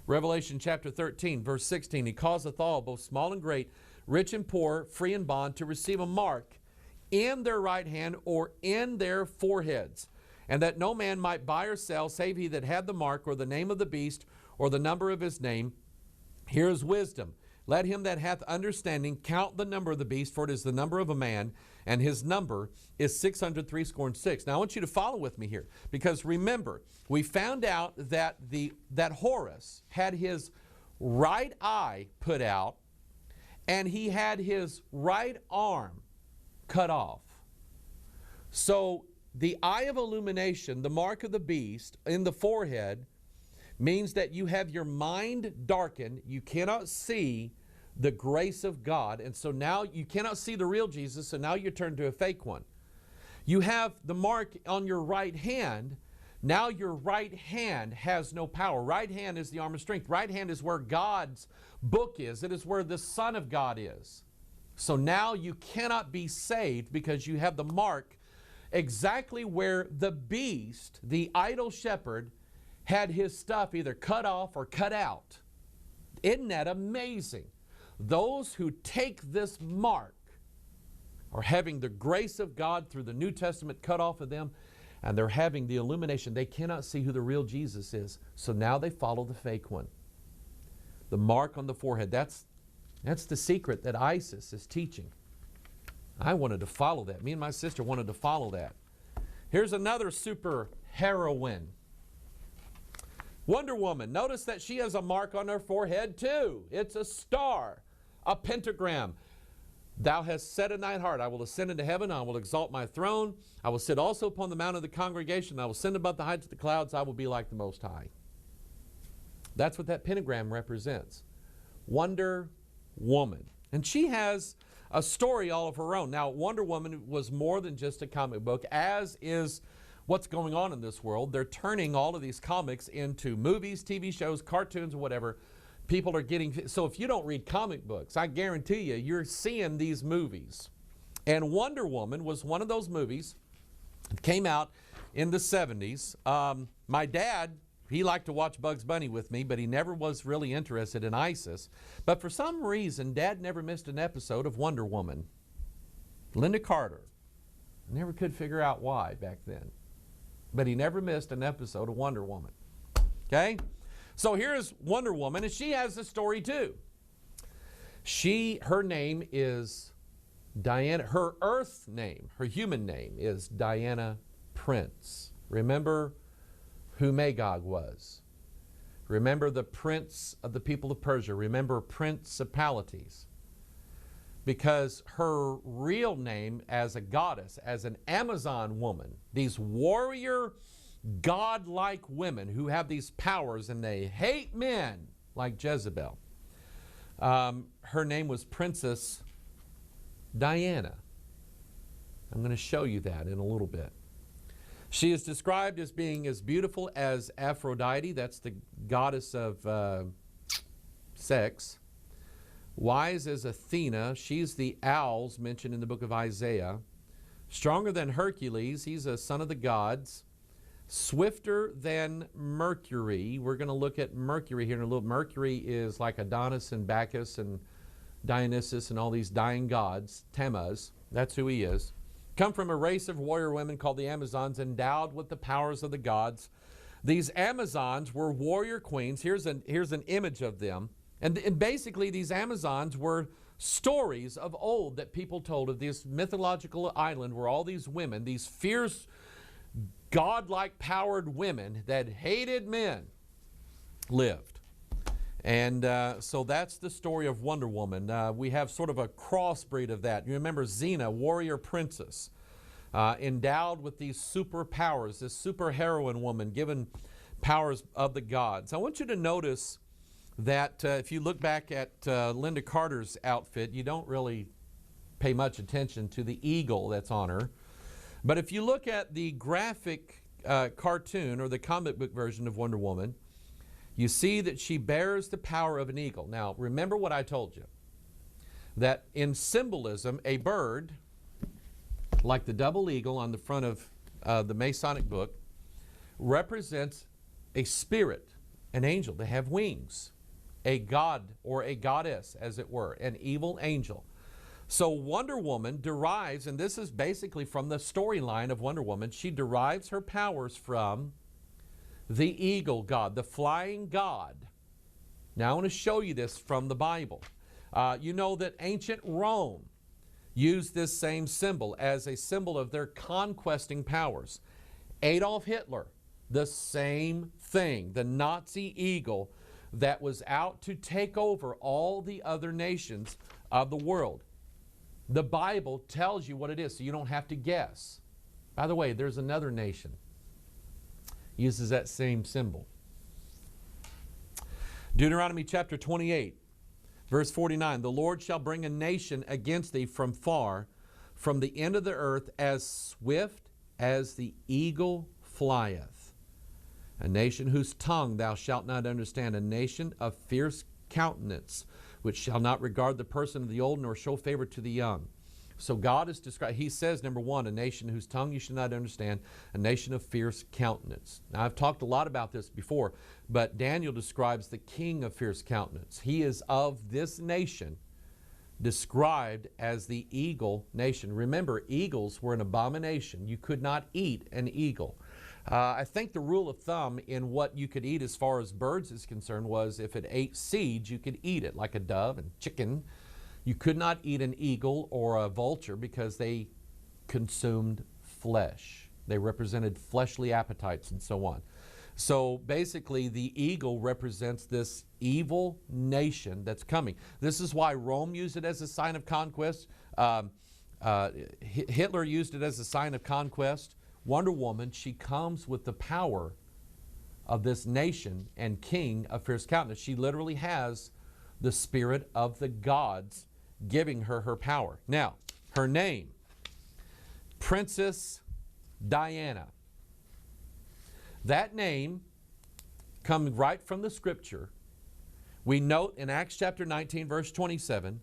Revelation chapter 13, verse 16, he causeth all, both small and great, rich and poor, free and bond, to receive a mark in their right hand or in their foreheads, and that no man might buy or sell, save he that had the mark or the name of the beast or the number of his name. Here is wisdom. Let him that hath understanding count the number of the beast, for it is the number of a man, and his number is 666. Now I want you to follow with me here, because remember, we found out that that Horus had his right eye put out, and he had his right arm cut off. So the eye of illumination, the mark of the beast in the forehead, means that you have your mind darkened. You cannot see the grace of God. And so now you cannot see the real Jesus, so now you're turned to a fake one. You have the mark on your right hand. Now your right hand has no power. Right hand is the arm of strength. Right hand is where God's book is. It is where the Son of God is. So now you cannot be saved because you have the mark exactly where the beast, the idol shepherd, had his stuff either cut off or cut out. Isn't that amazing? Those who take this mark are having the grace of God through the New Testament cut off of them, and they're having the illumination. They cannot see who the real Jesus is, so now they follow the fake one. The mark on the forehead, that's the secret that Isis is teaching. I wanted to follow that. Me and my sister wanted to follow that. Here's another super heroine. Wonder Woman. Notice that she has a mark on her forehead too. It's a star, a pentagram. Thou hast said in thine heart, I will ascend into heaven, I will exalt my throne. I will sit also upon the mount of the congregation. I will ascend above the heights of the clouds. I will be like the Most High. That's what that pentagram represents. Wonder Woman. And she has a story all of her own. Now, Wonder Woman was more than just a comic book, as is what's going on in this world. They're turning all of these comics into movies, TV shows, cartoons, or whatever. People are getting, so if you don't read comic books, I guarantee you, you're seeing these movies. And Wonder Woman was one of those movies. It came out in the 70s. My dad, he liked to watch Bugs Bunny with me, but he never was really interested in ISIS. But for some reason, Dad never missed an episode of Wonder Woman. Linda Carter. I never could figure out why back then. But he never missed an episode of Wonder Woman. Okay? So here's Wonder Woman, and she has a story too. Her name is Diana. Her earth name, her human name is Diana Prince. Remember who Magog was. Remember the prince of the people of Persia. Remember principalities. Because her real name as a goddess, as an Amazon woman, these warrior, godlike women who have these powers and they hate men like Jezebel. Her name was Princess Diana. I'm going to show you that in a little bit. She is described as being as beautiful as Aphrodite, that's the goddess of sex. Wise as Athena, she's the owls mentioned in the book of Isaiah. Stronger than Hercules, he's a son of the gods. Swifter than Mercury, we're going to look at Mercury here in a little. Mercury is like Adonis and Bacchus and Dionysus and all these dying gods. Tammuz, that's who he is. Come from a race of warrior women called the Amazons, endowed with the powers of the gods. These Amazons were warrior queens. Here's an image of them. And basically these Amazons were stories of old that people told of this mythological island where all these women, these fierce, godlike powered women that hated men, lived. And so that's the story of Wonder Woman. We have sort of a crossbreed of that. You remember Xena, warrior princess, endowed with these superpowers, this super heroine woman given powers of the gods. I want you to notice that if you look back at Linda Carter's outfit, you don't really pay much attention to the eagle that's on her. But if you look at the graphic cartoon or the comic book version of Wonder Woman, you see that she bears the power of an eagle. Now, remember what I told you, that in symbolism, a bird, like the double eagle on the front of the Masonic book, represents a spirit, an angel. They have wings. A god or a goddess, as it were, an evil angel. So Wonder Woman derives, and this is basically from the storyline of Wonder Woman, she derives her powers from the eagle god, the flying god. Now I want to show you this from the Bible. You know that ancient Rome used this same symbol as a symbol of their conquesting powers. Adolf Hitler, the same thing, the Nazi eagle that was out to take over all the other nations of the world. The Bible tells you what it is, so you don't have to guess. By the way, there's another nation uses that same symbol. Deuteronomy chapter 28, verse 49, the Lord shall bring a nation against thee from far, from the end of the earth, as swift as the eagle flieth. A nation whose tongue thou shalt not understand, a nation of fierce countenance, which shall not regard the person of the old, nor show favor to the young. So God is described, he says, number one, a nation whose tongue you should not understand, a nation of fierce countenance. Now I've talked a lot about this before, but Daniel describes the king of fierce countenance. He is of this nation, described as the eagle nation. Remember, eagles were an abomination. You could not eat an eagle. I think the rule of thumb in what you could eat as far as birds is concerned was if it ate seeds, you could eat it, like a dove and chicken. You could not eat an eagle or a vulture because they consumed flesh. They represented fleshly appetites and so on. So basically, the eagle represents this evil nation that's coming. This is why Rome used it as a sign of conquest. Hitler used it as a sign of conquest. Wonder Woman, she comes with the power of this nation and king of fierce countenance. She literally has the spirit of the gods giving her her power. Now, her name, Princess Diana. That name comes right from the scripture. We note in Acts chapter 19, verse 27,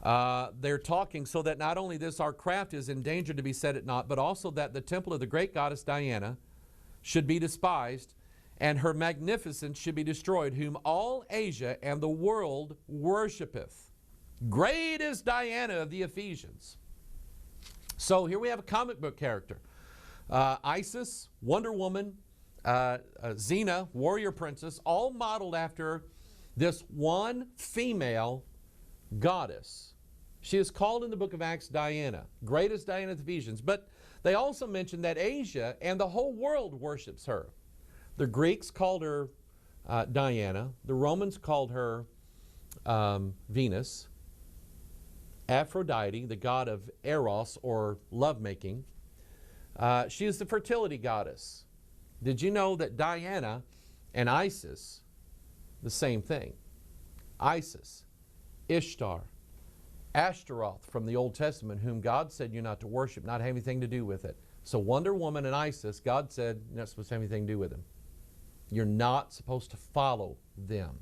They're talking so that not only this our craft is in danger to be set at naught, but also that the temple of the great goddess Diana should be despised, and her magnificence should be destroyed, whom all Asia and the world worshipeth. Great is Diana of the Ephesians. So here we have a comic book character. Isis, Wonder Woman, Xena, warrior princess, all modeled after this one female goddess. She is called in the book of Acts Diana, great as Diana of the Ephesians. But they also mention that Asia and the whole world worships her. The Greeks called her Diana. The Romans called her Venus. Aphrodite, the god of Eros, or lovemaking. She is the fertility goddess. Did you know that Diana and Isis, the same thing? Isis, Ishtar, Ashtaroth from the Old Testament, whom God said you're not to worship, not have anything to do with it. So Wonder Woman and Isis, God said you're not supposed to have anything to do with them. You're not supposed to follow them.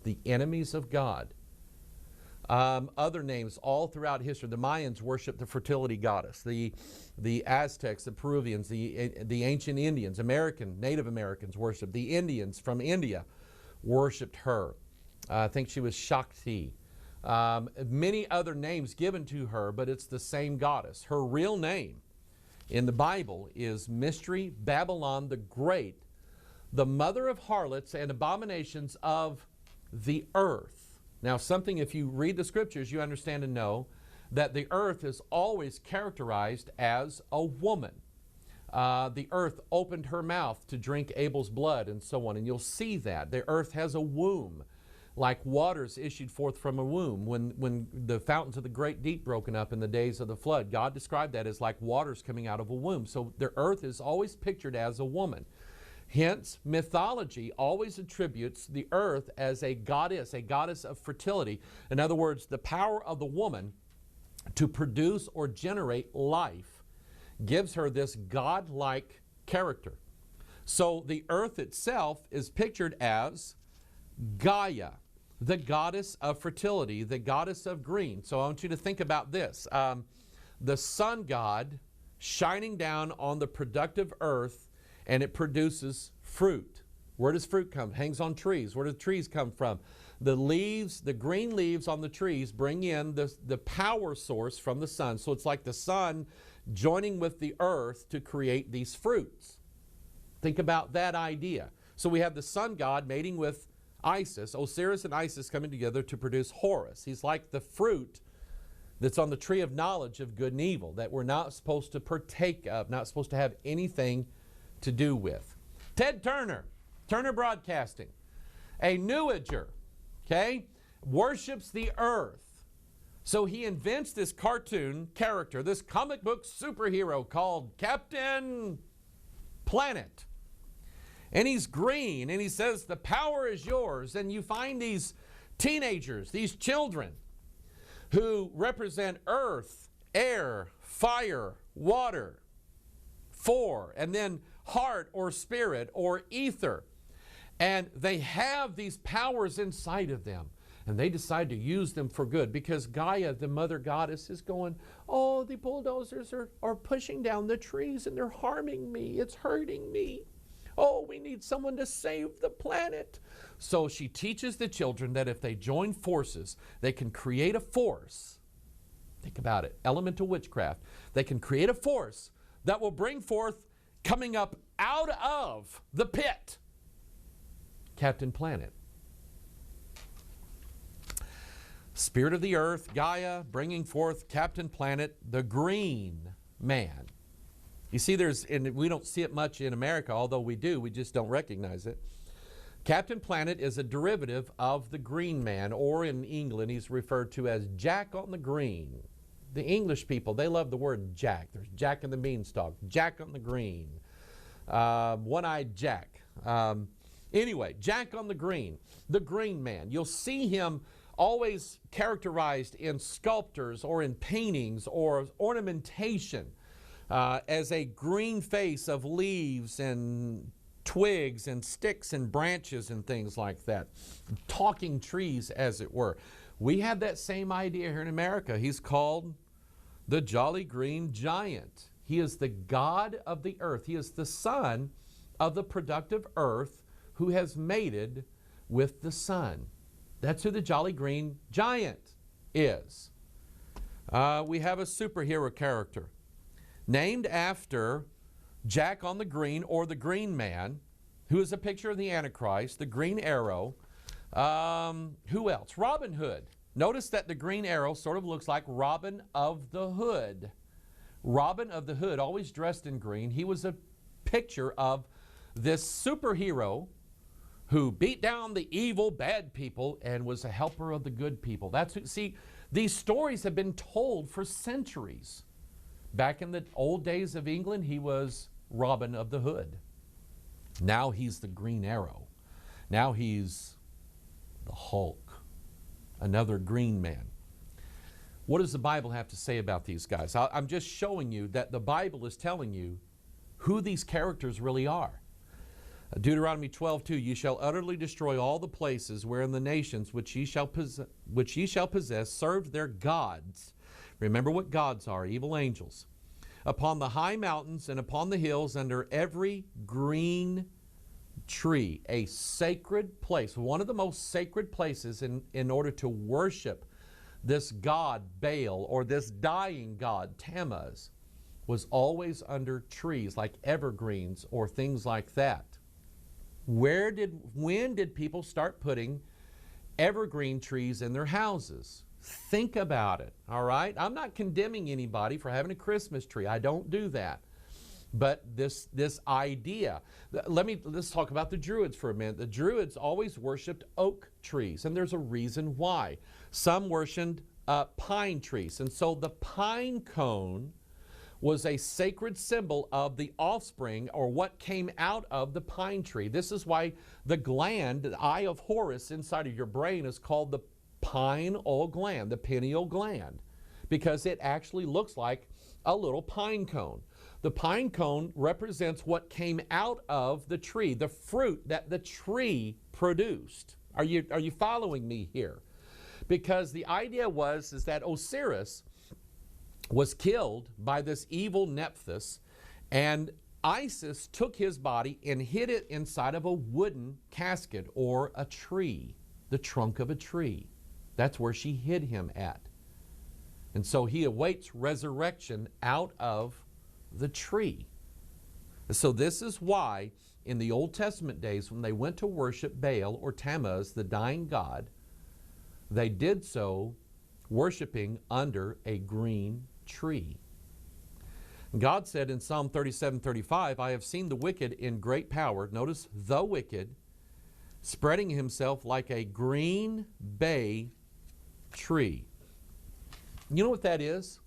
The enemies of God. Other names all throughout history. The Mayans worshiped the fertility goddess. The Aztecs, the Peruvians, the ancient Indians, Native Americans worshiped. The Indians from India worshiped her. I think she was Shakti. Many other names given to her, but it's the same goddess. Her real name in the Bible is Mystery Babylon the Great, the mother of harlots and abominations of the earth. Now, something, if you read the scriptures, you understand and know that the earth is always characterized as a woman. The earth opened her mouth to drink Abel's blood and so on, and you'll see that. The earth has a womb, like waters issued forth from a womb. When the fountains of the great deep broken up in the days of the flood, God described that as like waters coming out of a womb. So the earth is always pictured as a woman. Hence, mythology always attributes the earth as a goddess of fertility. In other words, the power of the woman to produce or generate life gives her this godlike character. So the earth itself is pictured as Gaia, the goddess of fertility, the goddess of green. So I want you to think about this. The sun god shining down on the productive earth, and it produces fruit. Where does fruit come? Hangs on trees. Where do the trees come from? The leaves, the green leaves on the trees bring in the power source from the sun. So it's like the sun joining with the earth to create these fruits. Think about that idea. So we have the sun god mating with Isis, Osiris and Isis coming together to produce Horus. He's like the fruit that's on the tree of knowledge of good and evil that we're not supposed to partake of, not supposed to have anything to do with. Ted Turner, Turner Broadcasting, a New Ager, okay, worships the earth. So he invents this cartoon character, this comic book superhero called Captain Planet. And he's green, and he says, the power is yours. And you find these teenagers, these children, who represent earth, air, fire, water, and then heart or spirit or ether. And they have these powers inside of them. And they decide to use them for good because Gaia, the mother goddess, is going, oh, the bulldozers are pushing down the trees and they're harming me. It's hurting me. Oh, we need someone to save the planet. So she teaches the children that if they join forces, they can create a force. Think about it, elemental witchcraft. They can create a force that will bring forth, coming up out of the pit, Captain Planet. Spirit of the earth, Gaia, bringing forth Captain Planet, the green man. You see, and we don't see it much in America, although we do, we just don't recognize it. Captain Planet is a derivative of the green man, or in England, he's referred to as Jack on the Green. The English people, they love the word Jack. There's Jack and the Beanstalk, Jack on the Green, One-Eyed Jack. Anyway, Jack on the Green man. You'll see him always characterized in sculptures or in paintings or ornamentation as a green face of leaves and twigs and sticks and branches and things like that. Talking trees, as it were. We have that same idea here in America. He's called the Jolly Green Giant. He is the God of the earth. He is the son of the productive earth who has mated with the sun. That's who the Jolly Green Giant is. We have a superhero character named after Jack on the Green, or the Green Man, who is a picture of the Antichrist, the Green Arrow. Who else? Robin Hood. Notice that the Green Arrow sort of looks like Robin of the Hood. Robin of the Hood, always dressed in green. He was a picture of this superhero who beat down the evil, bad people and was a helper of the good people. See, these stories have been told for centuries. Back in the old days of England, he was Robin of the Hood. Now he's the Green Arrow. Now he's the Hulk, another green man. What does the Bible have to say about these guys? I'm just showing you that the Bible is telling you who these characters really are. Deuteronomy 12:2, ye shall utterly destroy all the places wherein the nations which ye shall possess served their gods. Remember what gods are, evil angels. Upon the high mountains and upon the hills, under every green tree, a sacred place, one of the most sacred places in order to worship this god Baal, or this dying god Tammuz, was always under trees like evergreens or things like that. When did people start putting evergreen trees in their houses? Think about it, all right? I'm not condemning anybody for having a Christmas tree. I don't do that. But this idea, let's talk about the Druids for a minute. The Druids always worshipped oak trees, and there's a reason why. Some worshipped pine trees, and so the pine cone was a sacred symbol of the offspring, or what came out of the pine tree. This is why the gland, the eye of Horus inside of your brain, is called the pineal gland, the pineal gland, because it actually looks like a little pine cone. The pine cone represents what came out of the tree, the fruit that the tree produced. Are you following me here? Because the idea is that Osiris was killed by this evil Nephthys, and Isis took his body and hid it inside of a wooden casket or a tree, the trunk of a tree. That's where she hid him at. And so he awaits resurrection out of the tree. So this is why in the Old Testament days, when they went to worship Baal or Tammuz, the dying god, they did so worshiping under a green tree. God said in Psalm 37:35, I have seen the wicked in great power. Notice, the wicked, spreading himself like a green bay tree. You know what that is?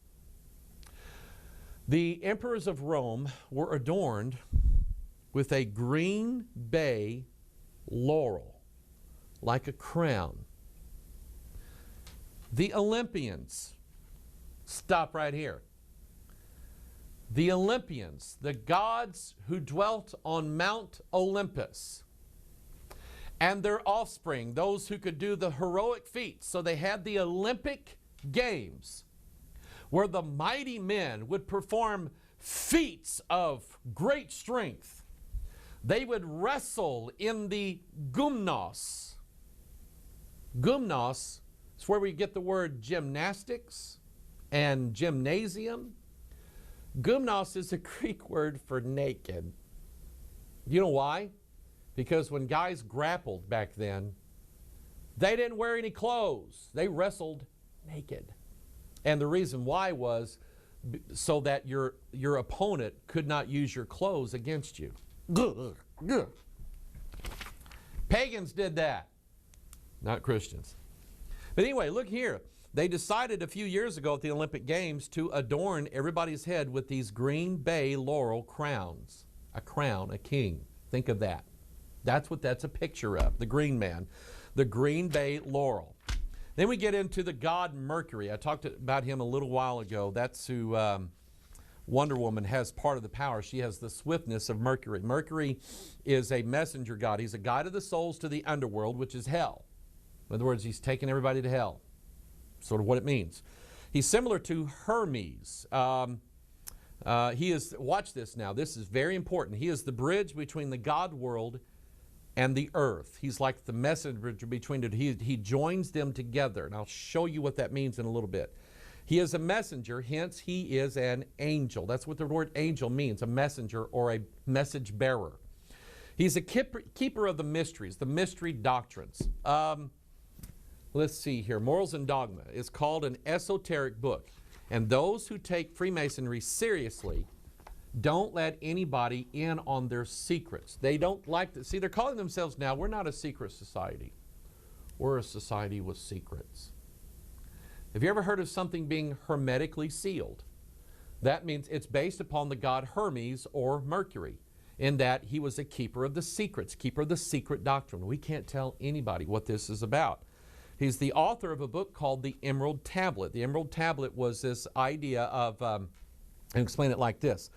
The emperors of Rome were adorned with a green bay laurel, like a crown. The Olympians, stop right here. The Olympians, the gods who dwelt on Mount Olympus, and their offspring, those who could do the heroic feats. So they had the Olympic Games, where the mighty men would perform feats of great strength. They would wrestle in the gymnos. Gymnos is where we get the word gymnastics and gymnasium. Gymnos is a Greek word for naked. You know why? Because when guys grappled back then, they didn't wear any clothes. They wrestled naked. And the reason why was so that your opponent could not use your clothes against you. Pagans did that, not Christians. But anyway, look here. They decided a few years ago at the Olympic Games to adorn everybody's head with these green bay laurel crowns. A crown, a king. Think of that. That's what that's a picture of, the green man. The green bay laurel. Then we get into the god Mercury. I talked about him a little while ago. That's who Wonder Woman has part of the power. She has the swiftness of Mercury. Mercury is a messenger god. He's a guide of the souls to the underworld, which is hell. In other words, he's taking everybody to hell. sort of what it means. He's similar to Hermes. He is, watch this now, this is very important. He is the bridge between the God world and the earth. He's like the messenger between it. He joins them together, and I'll show you what that means in a little bit. He is a messenger, hence he is an angel. That's what the word angel means, a messenger or a message bearer. He's a keeper of the mysteries, the mystery doctrines. Let's see here. Morals and Dogma is called an esoteric book. And those who take Freemasonry seriously don't let anybody in on their secrets. They don't like to, see, they're calling themselves now, we're not a secret society. We're a society with secrets. Have you ever heard of something being hermetically sealed? That means it's based upon the god Hermes or Mercury, in that he was a keeper of the secrets, keeper of the secret doctrine. We can't tell anybody what this is about. He's the author of a book called the Emerald Tablet. The Emerald Tablet was this idea of, I'll explain it like this.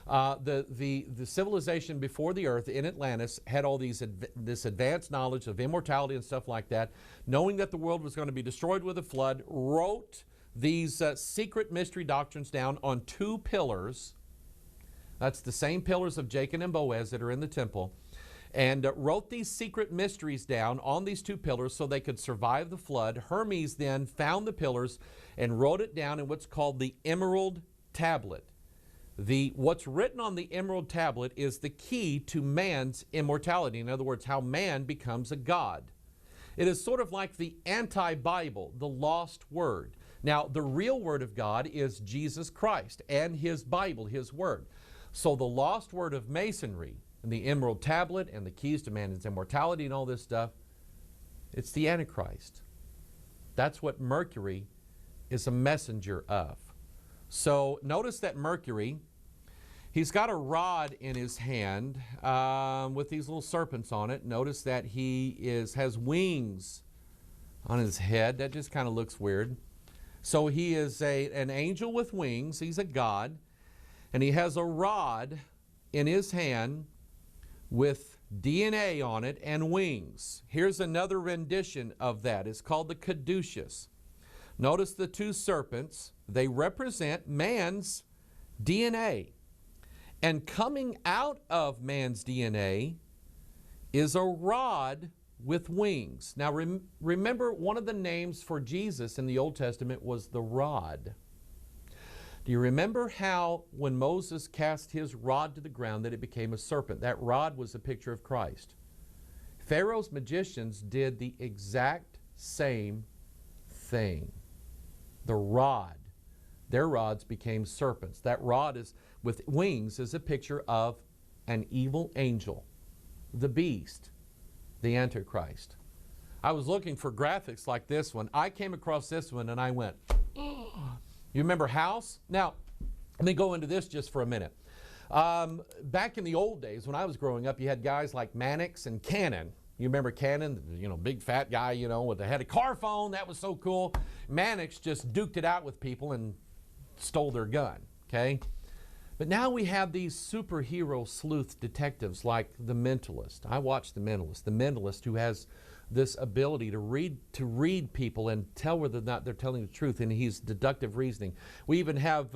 The civilization before the earth in Atlantis had all this advanced knowledge of immortality and stuff like that, knowing that the world was going to be destroyed with a flood, wrote these secret mystery doctrines down on 2 pillars. That's the same pillars of Jacob and Boaz that are in the temple. And wrote these secret mysteries down on these 2 pillars so they could survive the flood. Hermes then found the pillars and wrote it down in what's called the Emerald Tablet. What's written on the Emerald Tablet is the key to man's immortality. In other words, how man becomes a god. It is sort of like the anti-Bible, the lost word. Now, the real word of God is Jesus Christ and his Bible, his word. So the lost word of Masonry, and the Emerald Tablet and the keys to man's immortality and all this stuff, it's the Antichrist. That's what Mercury is a messenger of. So notice that Mercury, he's got a rod in his hand with these little serpents on it. Notice that he has wings on his head. That just kind of looks weird. So he is an angel with wings. He's a god. And he has a rod in his hand with DNA on it and wings. Here's another rendition of that. It's called the caduceus. Notice the 2 serpents. They represent man's DNA. And coming out of man's DNA is a rod with wings. Now remember, one of the names for Jesus in the Old Testament was the rod. Do you remember how when Moses cast his rod to the ground that it became a serpent? That rod was a picture of Christ. Pharaoh's magicians did the exact same thing. The rod, their rods became serpents. That rod is with wings is a picture of an evil angel, the beast, the Antichrist. I was looking for graphics like this one. I came across this one and I went, oh. You remember House? Now, let me go into this just for a minute. Back in the old days, when I was growing up, you had guys like Mannix and Cannon. You remember Cannon, big fat guy, with had a car phone. That was so cool. Mannix just duked it out with people and stole their gun, okay? But now we have these superhero sleuth detectives like The Mentalist. I watched The Mentalist who has this ability to read people and tell whether or not they're telling the truth, and he's deductive reasoning. We even have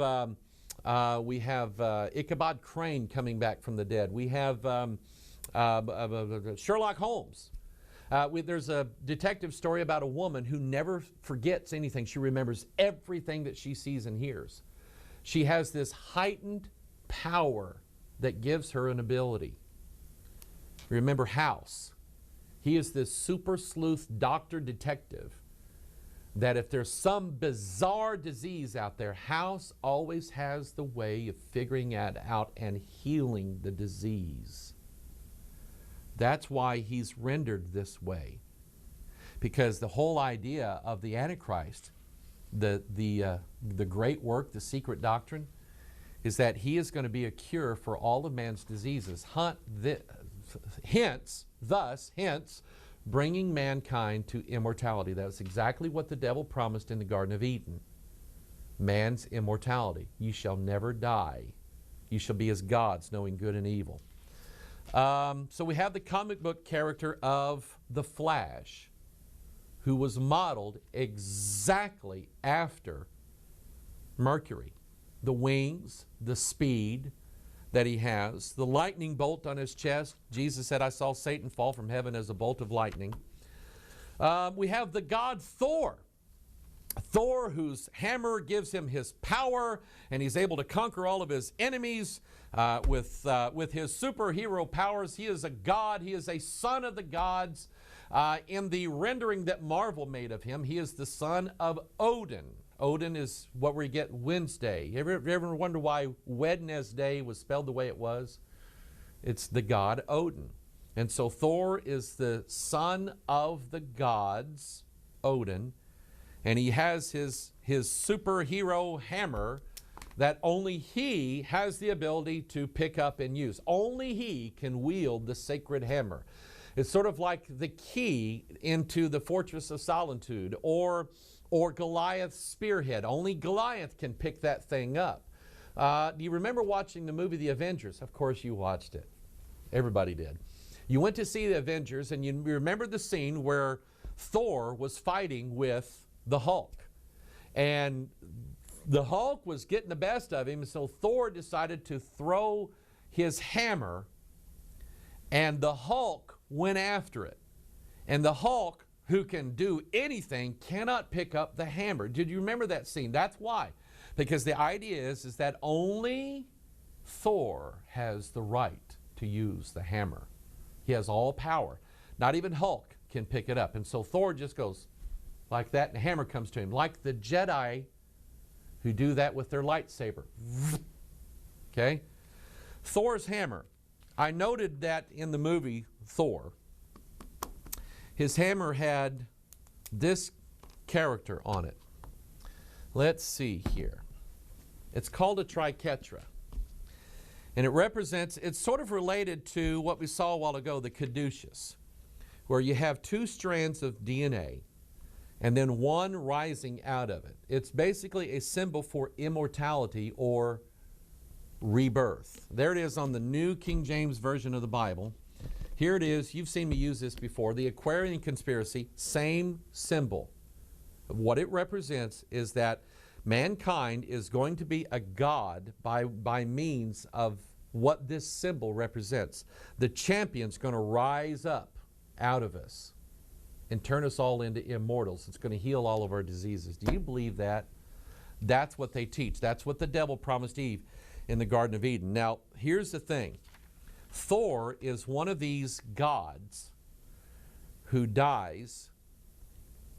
Ichabod Crane coming back from the dead. We have Sherlock Holmes. There's a detective story about a woman who never forgets anything. She remembers everything that she sees and hears. She has this heightened power that gives her an ability. Remember House. He is this super sleuth doctor detective that if there's some bizarre disease out there, House always has the way of figuring it out and healing the disease. That's why he's rendered this way. Because the whole idea of the Antichrist, the great work, the secret doctrine, is that he is going to be a cure for all of man's diseases. Hence, bringing mankind to immortality. That's exactly what the devil promised in the Garden of Eden. Man's immortality. You shall never die. You shall be as gods, knowing good and evil. So we have the comic book character of the Flash. who was modeled exactly after Mercury. The wings, the speed that he has, the lightning bolt on his chest. Jesus said, I saw Satan fall from heaven as a bolt of lightning. We have the god Thor. Thor, whose hammer gives him his power, and he's able to conquer all of his enemies with his superhero powers. He is a god. He is a son of the gods. In the rendering that Marvel made of him, he is the son of Odin. Odin is what we get Wednesday. You ever wonder why Wednesday was spelled the way it was? It's the god Odin. And so Thor is the son of the gods, Odin, and he has his superhero hammer that only he has the ability to pick up and use. Only he can wield the sacred hammer. It's sort of like the key into the fortress of solitude, or Goliath's spearhead. Only Goliath can pick that thing up. Do you remember watching the movie The Avengers? Of course you watched it. Everybody did. You went to see The Avengers, and you remember the scene where Thor was fighting with the Hulk. And the Hulk was getting the best of him, so Thor decided to throw his hammer, and the Hulk went after it. And the Hulk, who can do anything, cannot pick up the hammer. Did you remember that scene? That's why. Because the idea is that only Thor has the right to use the hammer. He has all power. Not even Hulk can pick it up. And so Thor just goes like that, and the hammer comes to him. Like the Jedi who do that with their lightsaber. Okay? Thor's hammer. I noted that in the movie Thor, his hammer had this character on it. Let's see here. It's called a triquetra. And it represents, it's sort of related to what we saw a while ago, the caduceus, where you have two strands of DNA and then one rising out of it. It's basically a symbol for immortality or rebirth. There it is on the New King James Version of the Bible. Here it is. You've seen me use this before. The Aquarian conspiracy, same symbol. What it represents is that mankind is going to be a god by means of what this symbol represents. The champion's going to rise up out of us and turn us all into immortals. It's going to heal all of our diseases. Do you believe that? That's what they teach. That's what the devil promised Eve in the Garden of Eden. Now, here's the thing. Thor is one of these gods who dies,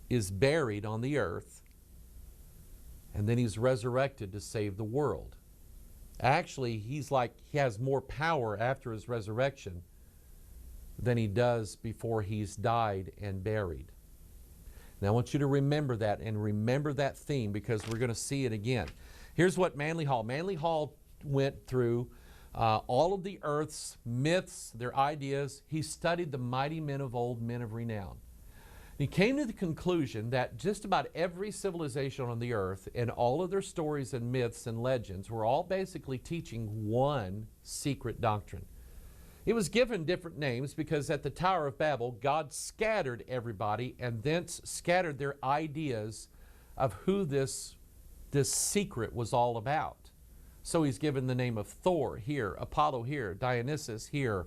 is buried on the earth, and then he's resurrected to save the world. Actually, he has more power after his resurrection than he does before he's died and buried. Now, I want you to remember that, and remember that theme, because we're going to see it again. Here's what Manly Hall went through all of the earth's myths, their ideas. He studied the mighty men of old, men of renown. He came to the conclusion that just about every civilization on the earth and all of their stories and myths and legends were all basically teaching one secret doctrine. It was given different names because at the Tower of Babel, God scattered everybody and thence scattered their ideas of who this secret was all about. So he's given the name of Thor here, Apollo here, Dionysus here,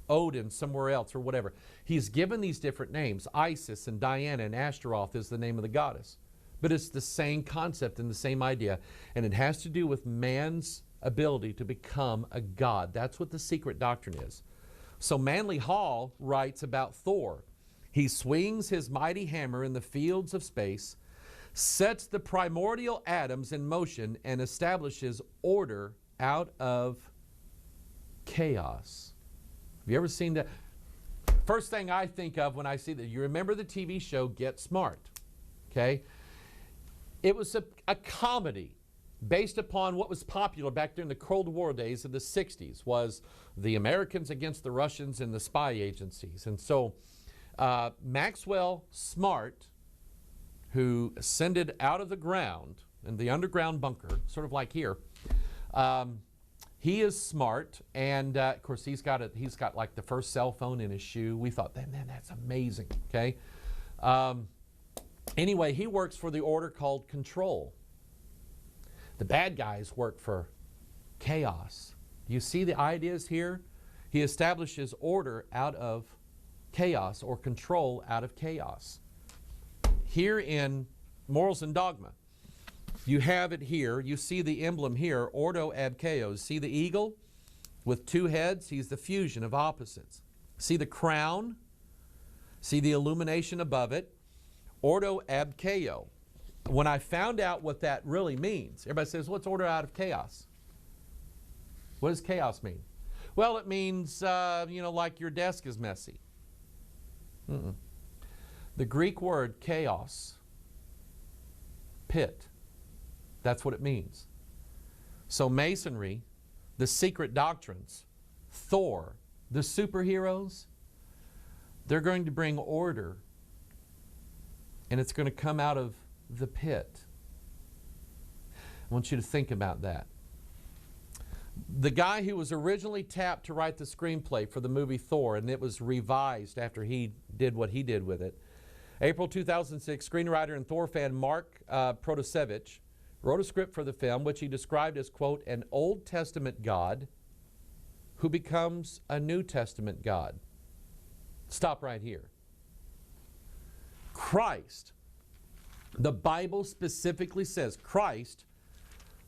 Odin somewhere else, or whatever. He's given these different names. Isis and Diana and Ashtaroth is the name of the goddess. But it's the same concept and the same idea. And it has to do with man's ability to become a god. That's what the secret doctrine is. So Manly Hall writes about Thor. He swings his mighty hammer in the fields of space, sets the primordial atoms in motion, and establishes order out of chaos. Have you ever seen that? First thing I think of when I see that, you remember the TV show Get Smart, okay? It was a comedy based upon what was popular back during the Cold War days of the 60s, was the Americans against the Russians and the spy agencies. And so Maxwell Smart, who ascended out of the ground in the underground bunker, sort of like here, he is smart, and of course he's got like the first cell phone in his shoe. We thought, man, that's amazing. Okay, Anyway, he works for the order called control. The bad guys work for chaos. You see the ideas here? He establishes order out of chaos, or control out of chaos. Here in Morals and Dogma, you have it here. You see the emblem here, ordo ab chaos. See the eagle with two heads? He's the fusion of opposites. See the crown? See the illumination above it? Ordo ab chaos. When I found out what that really means, everybody says, what's order out of chaos? What does chaos mean? Well, it means, like your desk is messy. The Greek word chaos, pit, that's what it means. So Masonry, the secret doctrines, Thor, the superheroes, they're going to bring order, and it's going to come out of the pit. I want you to think about that. The guy who was originally tapped to write the screenplay for the movie Thor, and it was revised after he did what he did with it, April 2006, screenwriter and Thor fan Mark Protasevich wrote a script for the film which he described as, quote, an Old Testament God who becomes a New Testament God. Stop right here. Christ, the Bible specifically says Christ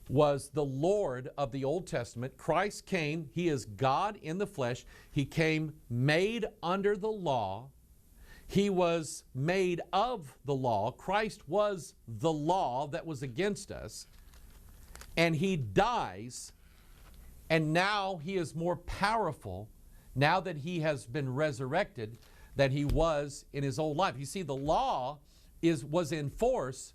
was the Lord of the Old Testament. Christ came, He is God in the flesh. He came made under the law. He was made of the law. Christ was the law that was against us. And He dies, and now He is more powerful now that He has been resurrected than He was in His old life. You see, the law was in force,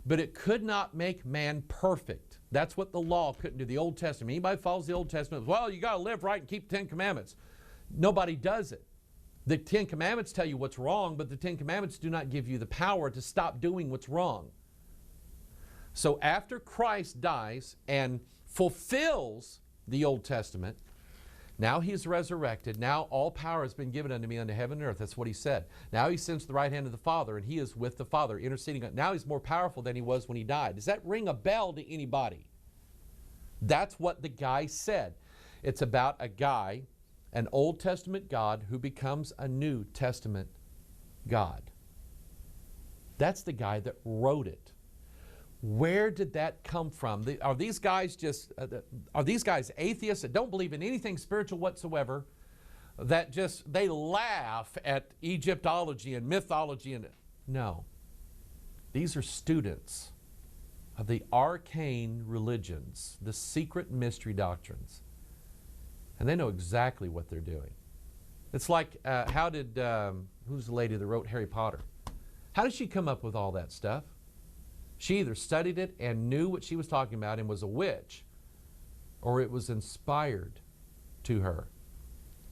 but it could not make man perfect. That's what the law couldn't do. The Old Testament. Anybody follows the Old Testament, well, you got to live right and keep the Ten Commandments. Nobody does it. The Ten Commandments tell you what's wrong, but the Ten Commandments do not give you the power to stop doing what's wrong. So after Christ dies and fulfills the Old Testament, now He's resurrected. Now all power has been given unto me unto heaven and earth. That's what He said. Now He sits to the right hand of the Father, and He is with the Father, interceding. Now He's more powerful than He was when He died. Does that ring a bell to anybody? That's what the guy said. It's about a guy, an Old Testament God who becomes a New Testament God. That's the guy that wrote it. Where did that come from? Are these guys atheists that don't believe in anything spiritual whatsoever, that just, they laugh at Egyptology and mythology? No. These are students of the arcane religions, the secret mystery doctrines. And they know exactly what they're doing. It's like, who's the lady that wrote Harry Potter? How did she come up with all that stuff? She either studied it and knew what she was talking about and was a witch, or it was inspired to her.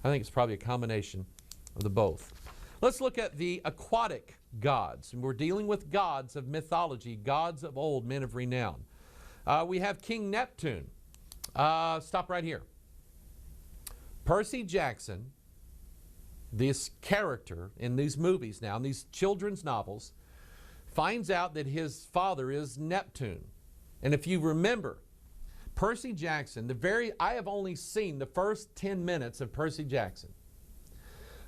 I think it's probably a combination of the both. Let's look at the aquatic gods. And we're dealing with gods of mythology, gods of old, men of renown. We have King Neptune. Stop right here. Percy Jackson, this character in these movies now, in these children's novels, finds out that his father is Neptune. And if you remember, Percy Jackson, I have only seen the first 10 minutes of Percy Jackson.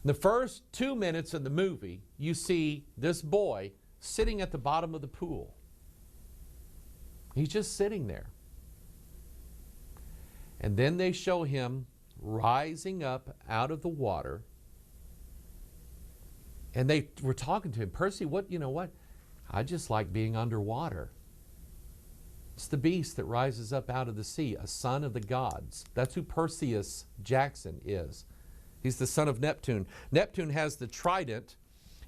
In the first 2 minutes of the movie, you see this boy sitting at the bottom of the pool. He's just sitting there. And then they show him rising up out of the water. And they were talking to him, Percy, you know what? I just like being underwater. It's the beast that rises up out of the sea, a son of the gods. That's who Perseus Jackson is. He's the son of Neptune. Neptune has the trident,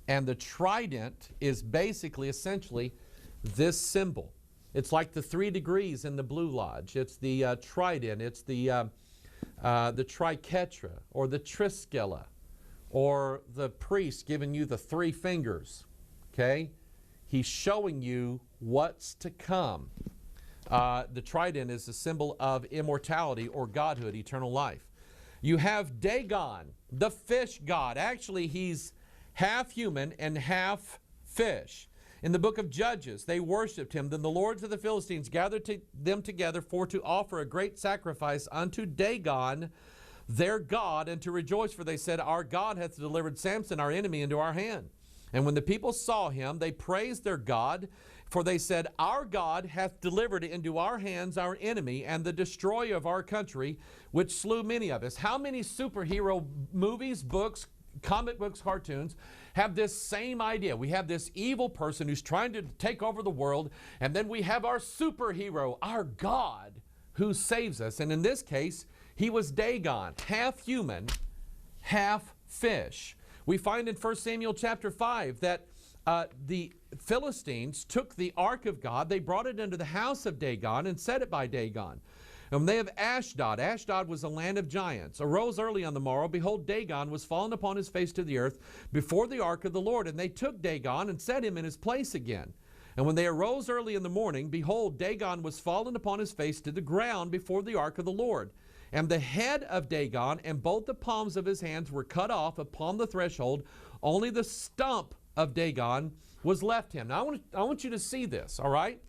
and the trident is basically, essentially, this symbol. It's like the 3 degrees in the Blue Lodge. It's the trident. It's the triquetra, or the triskela, or the priest giving you the 3 fingers. Okay? He's showing you what's to come. The trident is a symbol of immortality or godhood, eternal life. You have Dagon, the fish god. Actually, he's half human and half fish. In the book of Judges, they worshipped him. Then the lords of the Philistines gathered them together for to offer a great sacrifice unto Dagon, their god, and to rejoice, for they said, Our God hath delivered Samson, our enemy, into our hand. And when the people saw him, they praised their God, for they said, Our God hath delivered into our hands our enemy, and the destroyer of our country, which slew many of us. How many superhero movies, books, comic books, cartoons have this same idea? We have this evil person who's trying to take over the world, and then we have our superhero, our God, who saves us. And in this case, he was Dagon, half human, half fish. We find in 1 Samuel chapter 5 that the Philistines took the ark of God, they brought it into the house of Dagon and set it by Dagon. And they have Ashdod. Ashdod was a land of giants. Arose early on the morrow. Behold, Dagon was fallen upon his face to the earth before the ark of the Lord. And they took Dagon and set him in his place again. And when they arose early in the morning, behold, Dagon was fallen upon his face to the ground before the ark of the Lord. And the head of Dagon and both the palms of his hands were cut off upon the threshold. Only the stump of Dagon was left him. Now, I want you to see this, all right?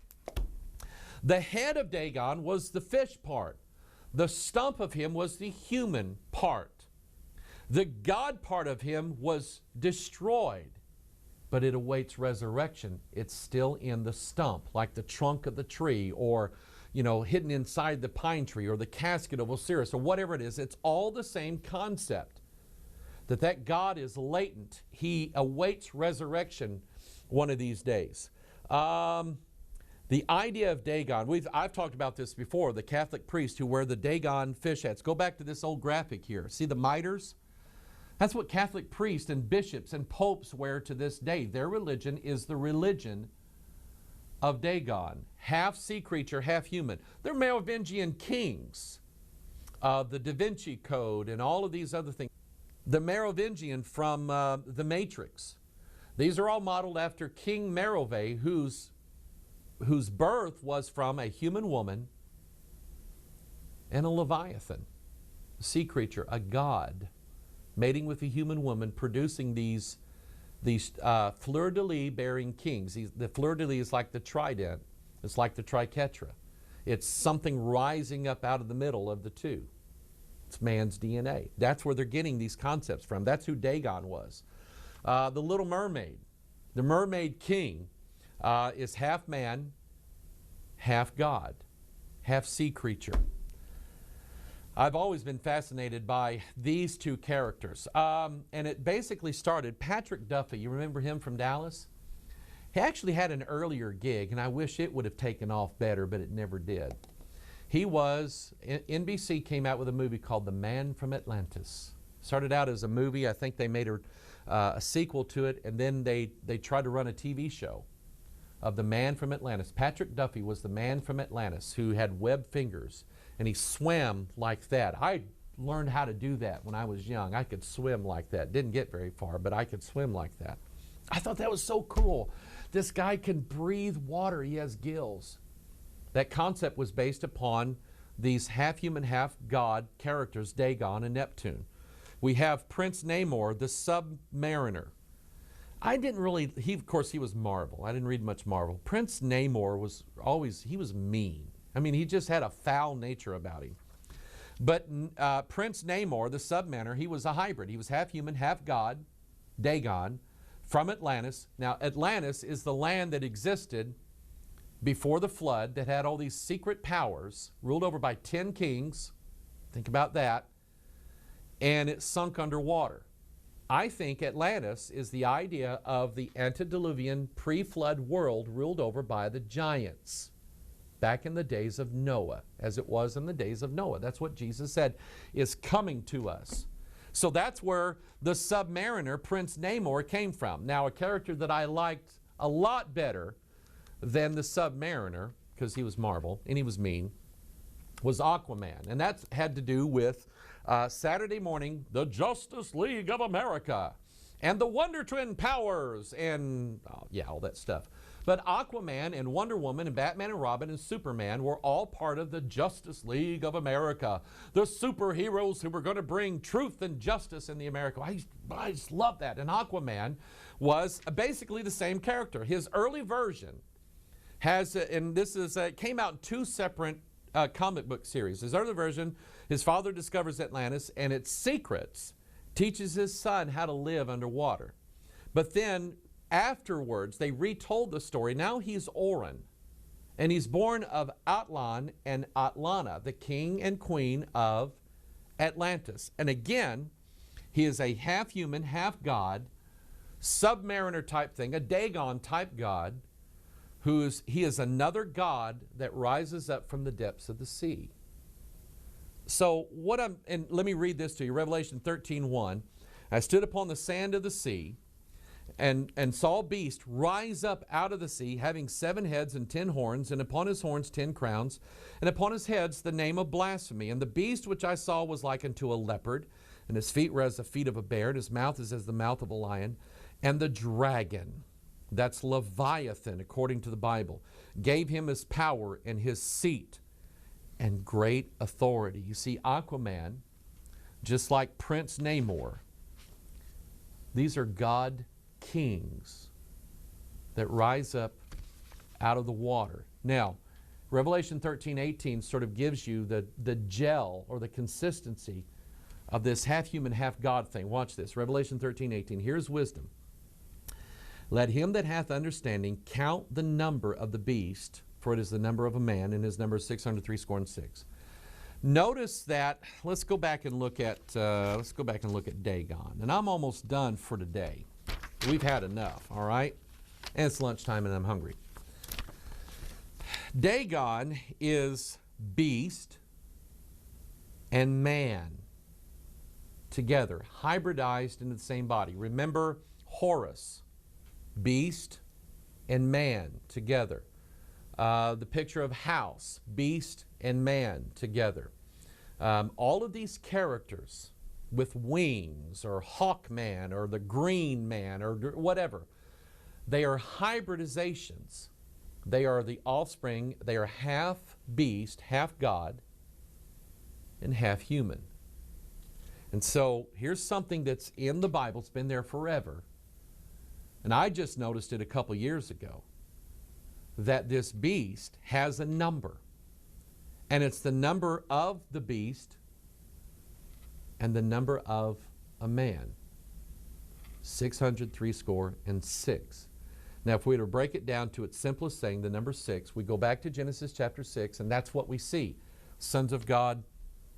The head of Dagon was the fish part. The stump of him was the human part. The God part of him was destroyed, but it awaits resurrection. It's still in the stump, like the trunk of the tree, or, hidden inside the pine tree, or the casket of Osiris, or whatever it is. It's all the same concept, that God is latent. He awaits resurrection one of these days. The idea of Dagon, I've talked about this before, the Catholic priests who wear the Dagon fish hats. Go back to this old graphic here. See the miters? That's what Catholic priests and bishops and popes wear to this day. Their religion is the religion of Dagon. Half sea creature, half human. They're Merovingian kings. The Da Vinci Code and all of these other things. The Merovingian from The Matrix. These are all modeled after King Merove, whose birth was from a human woman and a Leviathan, a sea creature, a god, mating with a human woman, producing these fleur-de-lis bearing kings. The fleur-de-lis is like the trident. It's like the triquetra. It's something rising up out of the middle of the two. It's man's DNA. That's where they're getting these concepts from. That's who Dagon was. The Little Mermaid, the Mermaid King, is half man, half God, half sea creature. I've always been fascinated by these two characters. And it basically started, Patrick Duffy, you remember him from Dallas? He actually had an earlier gig, and I wish it would have taken off better, but it never did. NBC came out with a movie called The Man from Atlantis. Started out as a movie. I think they made a sequel to it, and then they tried to run a TV show of the Man from Atlantis. Patrick Duffy was the Man from Atlantis who had webbed fingers, and he swam like that. I learned how to do that when I was young. I could swim like that. Didn't get very far, but I could swim like that. I thought that was so cool. This guy can breathe water. He has gills. That concept was based upon these half human, half God characters, Dagon and Neptune. We have Prince Namor, the submariner. Of course, he was Marvel. I didn't read much Marvel. Prince Namor he was mean. I mean, he just had a foul nature about him. But Prince Namor, the submariner, he was a hybrid. He was half human, half God, Dagon, from Atlantis. Now, Atlantis is the land that existed before the flood that had all these secret powers, ruled over by 10 kings. Think about that. And it sunk underwater. I think Atlantis is the idea of the antediluvian pre-flood world ruled over by the giants back in the days of Noah, as it was in the days of Noah. That's what Jesus said is coming to us. So that's where the submariner, Prince Namor, came from. Now, a character that I liked a lot better than the submariner, because he was Marvel and he was mean, was Aquaman. And that had to do with Saturday morning, the Justice League of America, and the Wonder Twin powers, and all that stuff. But Aquaman and Wonder Woman and Batman and Robin and Superman were all part of the Justice League of America, the superheroes who were going to bring truth and justice in the America. I just love that. And Aquaman was basically the same character. His early version has, and this is came out in two separate comic book series. His early version, his father discovers Atlantis and its secrets, teaches his son how to live underwater. But then afterwards, they retold the story. Now he's Orin, and he's born of Atlan and Atlana, the king and queen of Atlantis. And again, he is a half human, half god, submariner type thing, a Dagon type god, he is another god that rises up from the depths of the sea. So and let me read this to you, Revelation 13:1. I stood upon the sand of the sea, and saw a beast rise up out of the sea, having 7 heads and 10 horns, and upon his horns 10 crowns, and upon his heads the name of blasphemy. And the beast which I saw was like unto a leopard, and his feet were as the feet of a bear, and his mouth is as the mouth of a lion. And the dragon, that's Leviathan according to the Bible, gave him his power and his seat and great authority. You see, Aquaman, just like Prince Namor, these are God kings that rise up out of the water. Now, Revelation 13:18 sort of gives you the gel or the consistency of this half human, half God thing. Watch this. Revelation 13:18. Here's wisdom. Let him that hath understanding count the number of the beast, for it is the number of a man, and his number is 666. Notice that. Let's go back and look at Dagon. And I'm almost done for today. We've had enough, all right? And it's lunchtime and I'm hungry. Dagon is beast and man together, hybridized into the same body. Remember Horus, beast and man together. The picture of house, beast and man together. All of these characters with wings, or Hawkman, or the Green Man, or whatever, they are hybridizations. They are the offspring. They are half beast, half God, and half human. And so here's something that's in the Bible. It's been there forever. And I just noticed it a couple years ago, that this beast has a number. And it's the number of the beast and the number of a man. 666. Now, if we were to break it down to its simplest thing, the number 6, we go back to Genesis chapter 6, and that's what we see. Sons of God,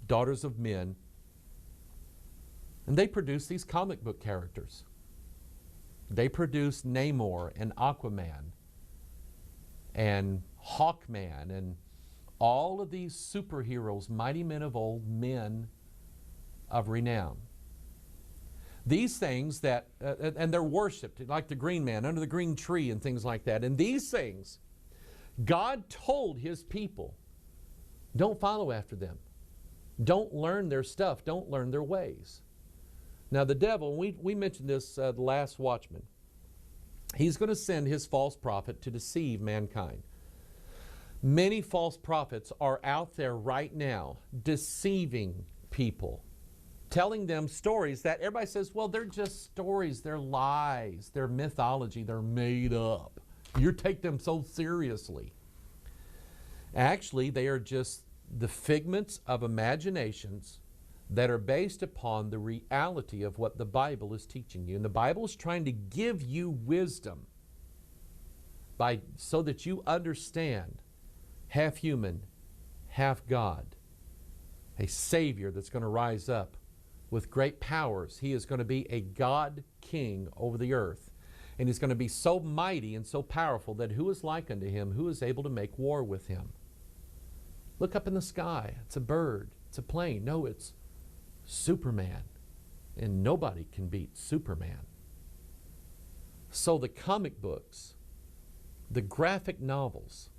daughters of men. And they produce these comic book characters. They produce Namor and Aquaman and Hawkman and all of these superheroes, mighty men of old, men of renown. These things that, and they're worshipped, like the green man under the green tree and things like that. And these things, God told His people, don't follow after them. Don't learn their stuff. Don't learn their ways. Now the devil, we mentioned this the last Watchman, he's going to send his false prophet to deceive mankind. Many false prophets are out there right now deceiving people, telling them stories that everybody says, well, they're just stories, they're lies, they're mythology, they're made up. You take them so seriously. Actually, they are just the figments of imaginations that are based upon the reality of what the Bible is teaching you. And the Bible is trying to give you wisdom so that you understand half human, half God, a Savior that's going to rise up with great powers. He is going to be a God King over the earth. And He's going to be so mighty and so powerful that who is like unto Him? Who is able to make war with Him? Look up in the sky. It's a bird. It's a plane. No, it's Superman. And nobody can beat Superman. So the comic books, the graphic novels,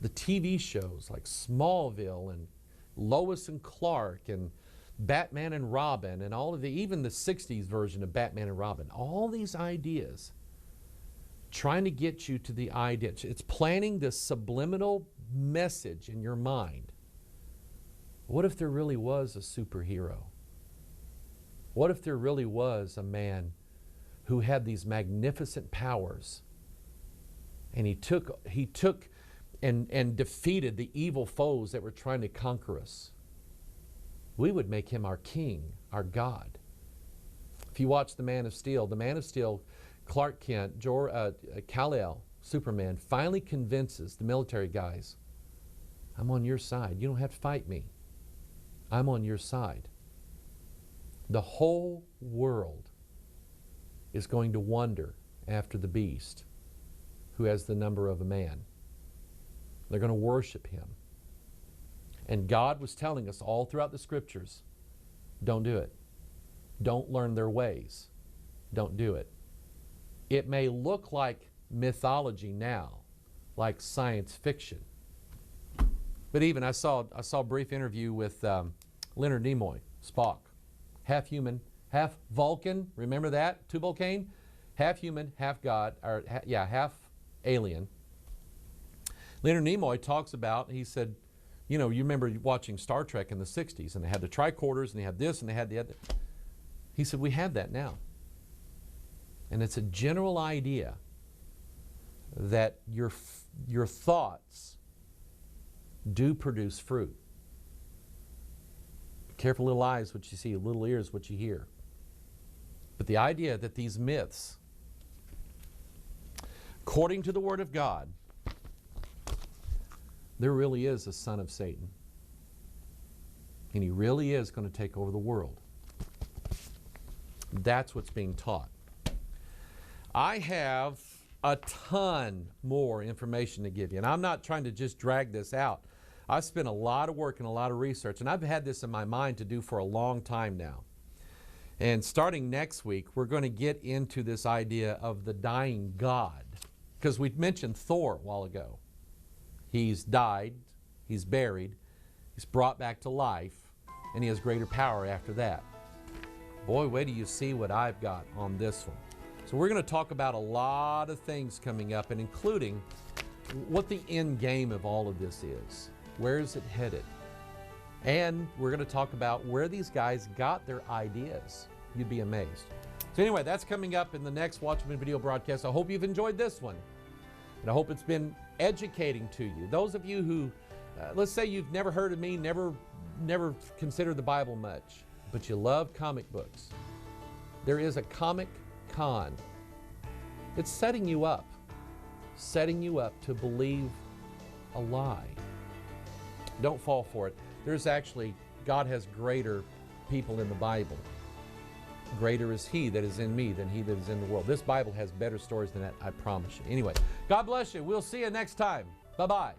the TV shows like Smallville and Lois and Clark and Batman and Robin and all of even the 60s version of Batman and Robin, all these ideas trying to get you to the idea. It's planting this subliminal message in your mind. What if there really was a superhero? What if there really was a man who had these magnificent powers, and he took and defeated the evil foes that were trying to conquer us? We would make him our king, our God. If you watch The Man of Steel, Clark Kent, Kal-El, Superman, finally convinces the military guys, I'm on your side. You don't have to fight me. I'm on your side. The whole world is going to wonder after the beast, who has the number of a man. They're going to worship him. And God was telling us all throughout the scriptures, don't do it. Don't learn their ways. Don't do it. It may look like mythology now, like science fiction. But even I saw a brief interview with Leonard Nimoy, Spock, half human, half Vulcan. Remember that? Tubal-Cain? Half human, half God, or half alien. Leonard Nimoy talks about, he said, you know, you remember watching Star Trek in the 60s, and they had the tricorders, and they had this, and they had the other. He said, we have that now. And it's a general idea that your thoughts do produce fruit. Be careful, little eyes, what you see, little ears, what you hear. But the idea that these myths, according to the Word of God, there really is a son of Satan. And he really is going to take over the world. That's what's being taught. I have a ton more information to give you. And I'm not trying to just drag this out. I've spent a lot of work and a lot of research. And I've had this in my mind to do for a long time now. And starting next week, we're going to get into this idea of the dying God. Because we mentioned Thor a while ago. He's died, he's buried, he's brought back to life, and he has greater power after that. Boy, wait till you see what I've got on this one. So we're going to talk about a lot of things coming up, and including what the end game of all of this is. Where is it headed? And we're going to talk about where these guys got their ideas. You'd be amazed. So anyway, that's coming up in the next Watchman video broadcast. I hope you've enjoyed this one. And I hope it's been educating to you. Those of you who, let's say you've never heard of me, never considered the Bible much, but you love comic books. There is a Comic Con. It's setting you up to believe a lie. Don't fall for it. There's actually, God has greater people in the Bible. Greater is he that is in me than he that is in the world. This Bible has better stories than that, I promise you. Anyway, God bless you. We'll see you next time. Bye-bye.